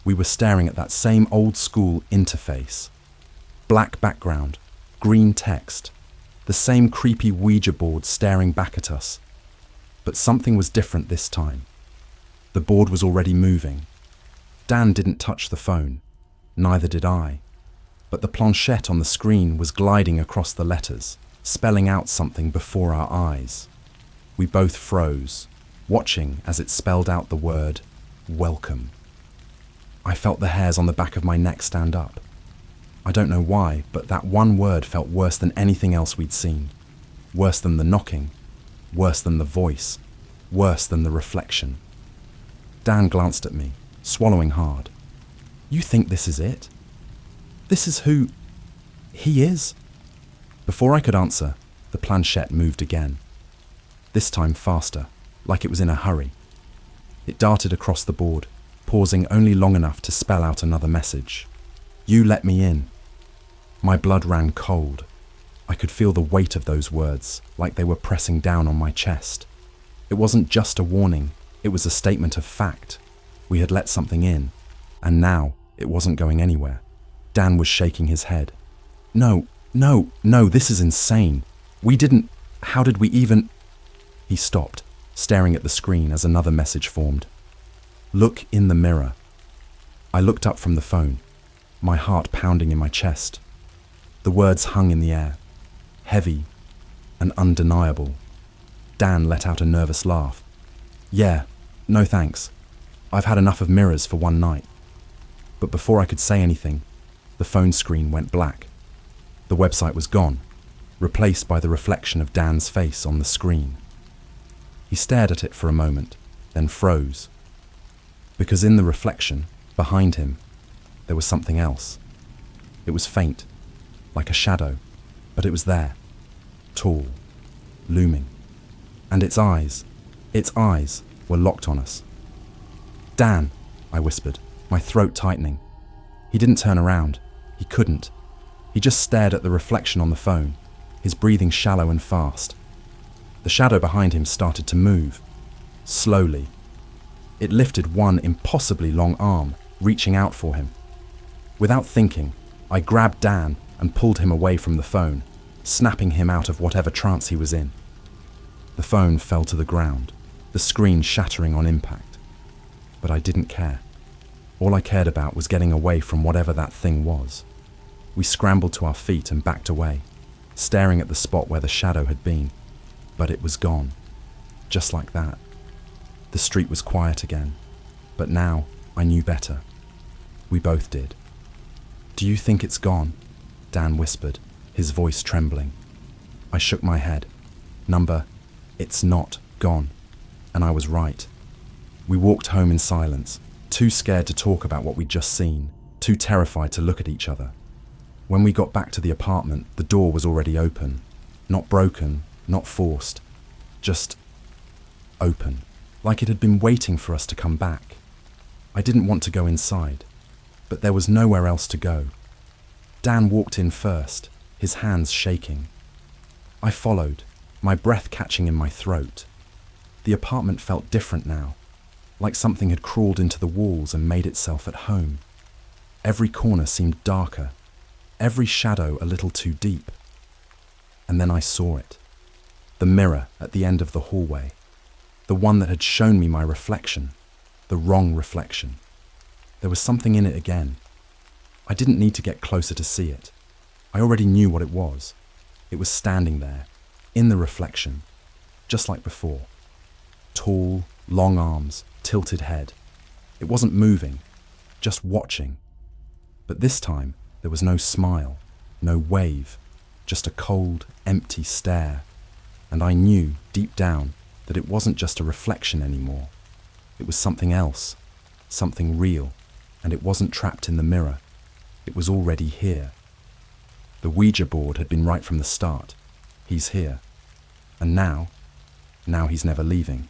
we were staring at that same old-school interface. Black background, green text, the same creepy Ouija board staring back at us. But something was different this time. The board was already moving. Dan didn't touch the phone, neither did I. But the planchette on the screen was gliding across the letters, spelling out something before our eyes. We both froze, watching as it spelled out the word, welcome. I felt the hairs on the back of my neck stand up. I don't know why, but that one word felt worse than anything else we'd seen. Worse than the knocking, worse than the voice, worse than the reflection. Dan glanced at me, swallowing hard. You think this is it? This is who he is? Before I could answer, the planchette moved again. This time faster, like it was in a hurry. It darted across the board, pausing only long enough to spell out another message. You let me in. My blood ran cold. I could feel the weight of those words, like they were pressing down on my chest. It wasn't just a warning, it was a statement of fact. We had let something in, and now it wasn't going anywhere. Dan was shaking his head. No, this is insane. We didn't. How did we even? He stopped, staring at the screen as another message formed. Look in the mirror. I looked up from the phone, my heart pounding in my chest. The words hung in the air, heavy and undeniable. Dan let out a nervous laugh. Yeah, no thanks. I've had enough of mirrors for one night. But before I could say anything, the phone screen went black. The website was gone, replaced by the reflection of Dan's face on the screen. He stared at it for a moment, then froze. Because in the reflection, behind him, there was something else. It was faint, like a shadow, but it was there, tall, looming. And its eyes were locked on us. Dan, I whispered, my throat tightening. He didn't turn around. He couldn't. He just stared at the reflection on the phone, his breathing shallow and fast. The shadow behind him started to move, slowly. It lifted one impossibly long arm, reaching out for him. Without thinking, I grabbed Dan and pulled him away from the phone, snapping him out of whatever trance he was in. The phone fell to the ground, the screen shattering on impact. But I didn't care. All I cared about was getting away from whatever that thing was. We scrambled to our feet and backed away, staring at the spot where the shadow had been. But it was gone, just like that. The street was quiet again, but now I knew better. We both did. Do you think it's gone? Dan whispered, his voice trembling. I shook my head. It's not gone. And I was right. We walked home in silence, too scared to talk about what we'd just seen, too terrified to look at each other. When we got back to the apartment, the door was already open. Not broken, not forced, just open, like it had been waiting for us to come back. I didn't want to go inside, but there was nowhere else to go. Dan walked in first, his hands shaking. I followed, my breath catching in my throat. The apartment felt different now, like something had crawled into the walls and made itself at home. Every corner seemed darker, every shadow a little too deep. And then I saw it. The mirror at the end of the hallway. The one that had shown me my reflection. The wrong reflection. There was something in it again. I didn't need to get closer to see it. I already knew what it was. It was standing there, in the reflection, just like before. Tall, long arms, tilted head. It wasn't moving, just watching. But this time, there was no smile, no wave, just a cold, empty stare. And I knew, deep down, that it wasn't just a reflection anymore. It was something else, something real, and it wasn't trapped in the mirror. It was already here. The Ouija board had been right from the start. He's here. And now he's never leaving.